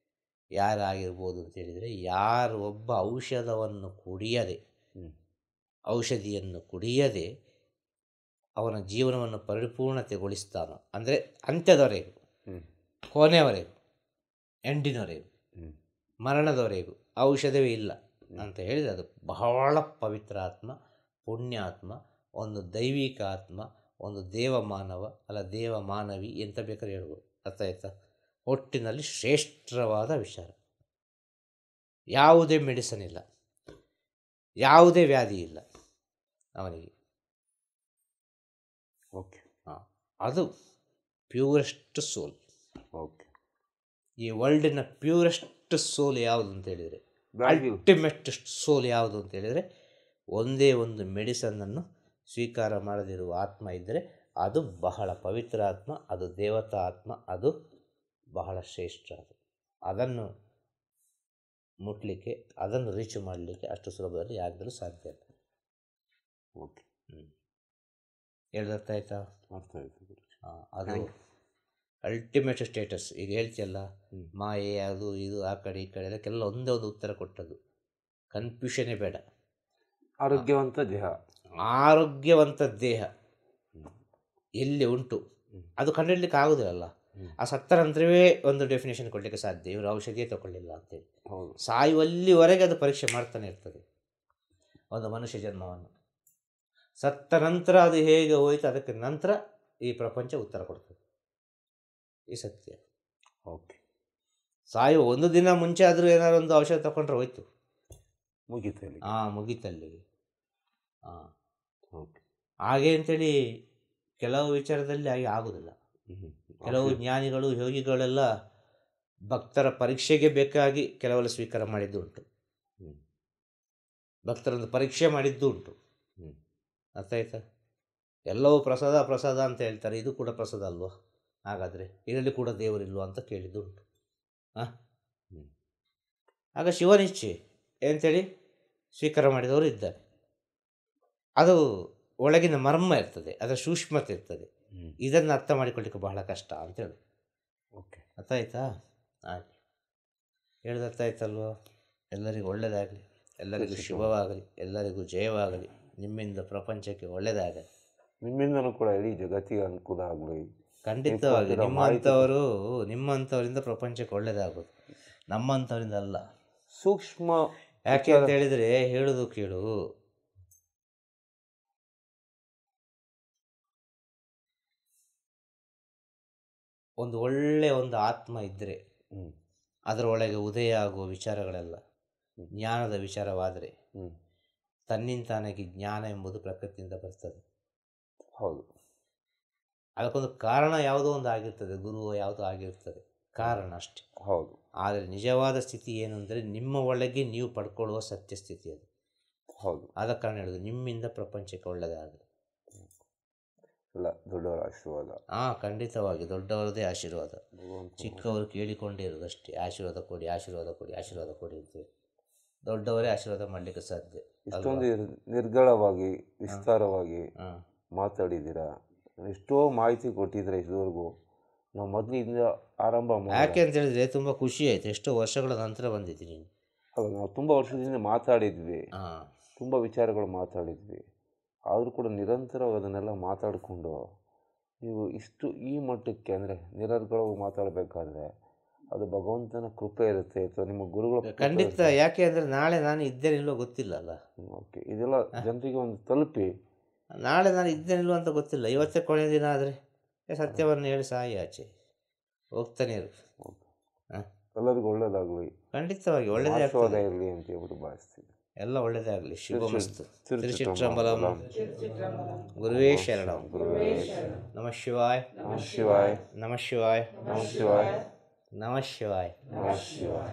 ಯಾರಾಗಿರ್ಬೋದು ಅಂತ ಹೇಳಿದರೆ, ಯಾರು ಒಬ್ಬ ಔಷಧಿಯನ್ನು ಕುಡಿಯದೆ ಅವನ ಜೀವನವನ್ನು ಪರಿಪೂರ್ಣತೆಗೊಳಿಸ್ತಾನೋ, ಅಂದರೆ ಅಂತ್ಯದವರೆಗೂ, ಕೊನೆಯವರೆಗೂ, ಎಂಡಿನವರೆಗೂ, ಮರಣದವರೆಗೂ ಔಷಧವೇ ಇಲ್ಲ ಅಂತ ಹೇಳಿದರೆ ಅದು ಬಹಳ ಪವಿತ್ರ ಆತ್ಮ, ಪುಣ್ಯಾತ್ಮ, ಒಂದು ದೈವಿಕ ಆತ್ಮ, ಒಂದು ದೇವಮಾನವ ಅಲ್ಲ ದೇವಮಾನವಿ, ಎಂತ ಬೇಕಾದ್ರೆ ಹೇಳ್ಬೋದು. ಅರ್ಥ ಆಯ್ತಾ? ಒಟ್ಟಿನಲ್ಲಿ ಶ್ರೇಷ್ಠವಾದ ವಿಚಾರ. ಯಾವುದೇ ಮೆಡಿಸನ್ ಇಲ್ಲ, ಯಾವುದೇ ವ್ಯಾಧಿ ಇಲ್ಲ ಅವನಿಗೆ.
ಓಕೆ,
ಅದು ಪ್ಯೂರೆಸ್ಟ್ ಸೋಲ್.
ಓಕೆ,
ಈ ವರ್ಲ್ಡಿನ ಪ್ಯೂರೆಸ್ಟ್ ಸೋಲ್ ಯಾವುದು ಅಂತ ಹೇಳಿದರೆ, ಅಲ್ಟಿಮೇಟ್ ಸೋಲ್ ಯಾವುದು ಅಂತ ಹೇಳಿದರೆ, ಒಂದೇ ಒಂದು ಮೆಡಿಸನ್ನನ್ನು ಸ್ವೀಕಾರ ಮಾಡದಿರುವ ಆತ್ಮ ಇದ್ದರೆ ಅದು ಬಹಳ ಪವಿತ್ರ ಆತ್ಮ, ಅದು ದೇವತಾ ಆತ್ಮ, ಅದು ಬಹಳ ಶ್ರೇಷ್ಠ. ಅದನ್ನು ಮುಟ್ಲಿಕ್ಕೆ, ಅದನ್ನು ರೀಚ್ ಮಾಡಲಿಕ್ಕೆ ಅಷ್ಟು ಸುಲಭದಲ್ಲಿ ಯಾರಿಗೂ ಸಾಧ್ಯ ಇಲ್ಲ.
ಓಕೆ,
ಹೇಳ್ದರ್ಥ ಆಯ್ತಾ?
ಅರ್ಥ ಆಯ್ತು.
ಅದು ಅಲ್ಟಿಮೇಟ್ ಸ್ಟೇಟಸ್. ಈಗ ಹೇಳ್ತಿಯಲ್ಲ, ಮಾಯೆ ಅದು ಇದು ಆ ಕಡೆ ಈ ಕಡೆ ಅದಕ್ಕೆಲ್ಲ ಒಂದೇ ಒಂದು ಉತ್ತರ ಕೊಟ್ಟದ್ದು. ಕನ್ಫ್ಯೂಷನ್ನೇ ಬೇಡ.
ಆರೋಗ್ಯವಂತ ದೇಹ
ಎಲ್ಲಿ ಉಂಟು ಅದು ಕಂಡುಹಿಡಲಿಕ್ಕೆ ಆಗೋದಿಲ್ಲ. ಆ ಸತ್ತ ನಂತರವೇ ಒಂದು ಡೆಫಿನೇಷನ್ ಕೊಡಲಿಕ್ಕೆ ಸಾಧ್ಯ, ಇವರು ಔಷಧಿಯೇ ತಗೊಳ್ಳಿಲ್ಲ ಅಂತೇಳಿ. ಸಾಯುವಲ್ಲಿವರೆಗೆ ಅದು ಪರೀಕ್ಷೆ ಮಾಡ್ತಾನೆ ಇರ್ತದೆ ಒಂದು ಮನುಷ್ಯ ಜನ್ಮವನ್ನು. ಸತ್ತ ನಂತರ ಅದು ಹೇಗೆ ಹೋಯಿತು, ಅದಕ್ಕೆ ನಂತರ ಈ ಪ್ರಪಂಚ ಉತ್ತರ ಕೊಡ್ತದೆ. ಈ ಸತ್ಯ.
ಓಕೆ,
ಸಾಯುವ ಒಂದು ದಿನ ಮುಂಚೆ ಆದರೂ ಏನಾದ್ರು ಒಂದು ಔಷಧ ತಗೊಂಡ್ರೆ ಹೋಯ್ತು,
ಮುಗೀತಲ್ಲಿ.
ಮುಗೀತಲ್ಲಿಗೆ.
ಓಕೆ,
ಹಾಗೆ ಅಂಥೇಳಿ ಕೆಲವು ವಿಚಾರದಲ್ಲಿ ಹಾಗೆ ಆಗೋದಿಲ್ಲ. ಕೆಲವು ಜ್ಞಾನಿಗಳು, ಯೋಗಿಗಳೆಲ್ಲ ಭಕ್ತರ ಪರೀಕ್ಷೆಗೆ ಬೇಕಾಗಿ ಕೆಲವೆಲ್ಲ ಸ್ವೀಕಾರ ಮಾಡಿದ್ದು ಉಂಟು. ಭಕ್ತರೊಂದು ಪರೀಕ್ಷೆ ಮಾಡಿದ್ದು ಉಂಟು. ಅರ್ಥ ಆಯ್ತಾ? ಎಲ್ಲವೂ ಪ್ರಸಾದ ಅಂತ ಹೇಳ್ತಾರೆ, ಇದು ಕೂಡ ಪ್ರಸಾದ ಅಲ್ವಾ? ಹಾಗಾದರೆ ಇದರಲ್ಲಿ ಕೂಡ ದೇವರಿಲ್ವಾ ಅಂತ ಕೇಳಿದ್ದು ಉಂಟು. ಆಗ ಶಿವನಿಚ್ಛೆ ಅಂಥೇಳಿ ಸ್ವೀಕಾರ ಮಾಡಿದವರು ಇದ್ದಾರೆ. ಅದು ಒಳಗಿನ ಮರ್ಮ ಇರ್ತದೆ, ಅದರ ಸೂಕ್ಷ್ಮತೆ ಇರ್ತದೆ. ಇದನ್ನು ಅರ್ಥ ಮಾಡಿಕೊಳ್ಳಿಕ್ಕೆ ಬಹಳ ಕಷ್ಟ ಅಂತೇಳಿ.
ಓಕೆ,
ಅರ್ಥ ಆಯ್ತಾ? ಹಾಗೆ ಹೇಳಿದ ಅರ್ಥ ಆಯ್ತಲ್ವ? ಎಲ್ಲರಿಗೂ ಒಳ್ಳೆಯದಾಗಲಿ, ಎಲ್ಲರಿಗೂ ಶುಭವಾಗಲಿ, ಎಲ್ಲರಿಗೂ ಜಯವಾಗಲಿ, ನಿಮ್ಮಿಂದ ಪ್ರಪಂಚಕ್ಕೆ ಒಳ್ಳೆಯದಾಗಲಿ,
ನಿಮ್ಮಿಂದನೂ ಕೂಡ ಇಡೀ ಜಗತ್ತಿಗೆ ಅನುಕೂಲ ಆಗಲಿ.
ಖಂಡಿತವಾಗಿ ನಿಮ್ಮಂಥವರಿಂದ ಪ್ರಪಂಚಕ್ಕೆ ಒಳ್ಳೆಯದಾಗೋದು, ನಮ್ಮಂಥವರಿಂದ ಅಲ್ಲ.
ಸೂಕ್ಷ್ಮ
ಯಾಕೆ ಅಂತ ಹೇಳಿದರೆ, ಹೇಳುದು ಕೇಳು, ಒಂದು ಒಳ್ಳೆಯ ಒಂದು ಆತ್ಮ ಇದ್ದರೆ ಅದರೊಳಗೆ ಉದಯ ಆಗುವ ವಿಚಾರಗಳೆಲ್ಲ ಜ್ಞಾನದ ವಿಚಾರವಾದರೆ ತನ್ನಿಂತಾನಾಗಿ ಜ್ಞಾನ ಎಂಬುದು ಪ್ರಕೃತಿಯಿಂದ ಬರ್ತದೆ.
ಹೌದು,
ಅದಕ್ಕೊಂದು ಕಾರಣ ಯಾವುದೋ ಒಂದು ಆಗಿರ್ತದೆ, ಗುರು ಯಾವುದೋ ಆಗಿರ್ತದೆ, ಕಾರಣ ಅಷ್ಟೆ.
ಹೌದು.
ಆದರೆ ನಿಜವಾದ ಸ್ಥಿತಿ ಏನು ಅಂದರೆ ನಿಮ್ಮ ಒಳಗೆ ನೀವು ಪಡ್ಕೊಳ್ಳುವ ಸತ್ಯ ಸ್ಥಿತಿ ಅದು.
ಹೌದು,
ಆದ ಕಾರಣ ಹೇಳೋದು ನಿಮ್ಮಿಂದ ಪ್ರಪಂಚಕ್ಕೆ ಒಳ್ಳೆಯದಾಗಲಿ.
ಇಲ್ಲ, ದೊಡ್ಡವರ ಆಶೀರ್ವಾದ.
ಖಂಡಿತವಾಗಿ ದೊಡ್ಡವರದೇ ಆಶೀರ್ವಾದ. ಚಿಕ್ಕವರು ಕೇಳಿಕೊಂಡೇ ಇರೋದಷ್ಟೇ, ಆಶೀರ್ವಾದ ಕೊಡಿ, ಆಶೀರ್ವಾದ ಕೊಡಿ, ಆಶೀರ್ವಾದ ಕೊಡಿ ಅಂತೇಳಿ. ದೊಡ್ಡವರೇ ಆಶೀರ್ವಾದ ಮಾಡಲಿಕ್ಕೆ ಸಾಧ್ಯ.
ಇಷ್ಟೊಂದು ನಿರ್ಗಳವಾಗಿ ವಿಸ್ತಾರವಾಗಿ ಮಾತಾಡಿದ್ದೀರಾ, ಎಷ್ಟೋ ಮಾಹಿತಿ ಕೊಟ್ಟಿದ್ರೆ ಇದುವರೆಗೂ. ನಾವು ಮೊದಲಿಂದ ಆರಂಭ
ಯಾಕೆ ಅಂತ ಹೇಳಿದ್ರೆ ತುಂಬ ಖುಷಿ ಆಯಿತು. ಎಷ್ಟೋ ವರ್ಷಗಳ ನಂತರ ಬಂದಿದ್ದೀನಿ.
ಹೌದು, ನಾವು ತುಂಬ ವರ್ಷದಿಂದ ಮಾತಾಡಿದ್ವಿ, ತುಂಬ ವಿಚಾರಗಳು ಮಾತಾಡಿದ್ವಿ. ಆದರೂ ಕೂಡ ನಿರಂತರವಾಗಿ ಅದನ್ನೆಲ್ಲ ಮಾತಾಡಿಕೊಂಡು ನೀವು ಇಷ್ಟು ಈ ಮಟ್ಟಕ್ಕೆ ಅಂದರೆ ನಿರರ್ಗಳವಾಗಿ ಮಾತಾಡಬೇಕಾದ್ರೆ ಅದು ಭಗವಂತನ ಕೃಪೆ ಇರುತ್ತೆ ಅಥವಾ ನಿಮ್ಮ ಗುರುಗಳ
ಖಂಡಿತ. ಯಾಕೆ ಅಂದರೆ ನಾಳೆ ನಾನು ಇದ್ದೇನಿಲ್ಲೋ ಗೊತ್ತಿಲ್ಲ ಅಲ್ಲ.
ಓಕೆ, ಇದೆಲ್ಲ ಜನರಿಗೆ ಒಂದು ತಲುಪಿ.
ನಾಳೆ ನಾನು ಇದ್ದೇನಿಲ್ಲೋ ಅಂತ ಗೊತ್ತಿಲ್ಲ. ಇವತ್ತೇ ಕೊನೆಯ ದಿನ ಆದರೆ ಸತ್ಯವನ್ನು ಹೇಳಿ ಸಾಯಿ ಆಚೆ ಹೋಗ್ತಾನೆ ಇರು.
ಎಲ್ಲರಿಗೂ ಒಳ್ಳೇದಾಗಲಿ,
ಖಂಡಿತವಾಗಿ ಒಳ್ಳೆಯದೇ
ಇರಲಿ ಅಂತ ಹೇಳ್ಬಿಟ್ಟು ಭಾವಿಸ್ತೀನಿ.
ಎಲ್ಲ ಒಳ್ಳೆಯದೇ ಆಗಲಿ. ಶುಭಮಸ್ತು. ತಿರುಚಿಟ್ರಂಬಲಂ. ಗುರುವೇ ಶರಣಂ. ನಮಃ ಶಿವಾಯ.
ನಮಃ ಶಿವಾಯ.
ನಮಃ ಶಿವಾಯ.
ನಮಃ ಶಿವಾಯ.
ನಮಃ ಶಿವಾಯ.
ನಮಃ ಶಿವಾಯ.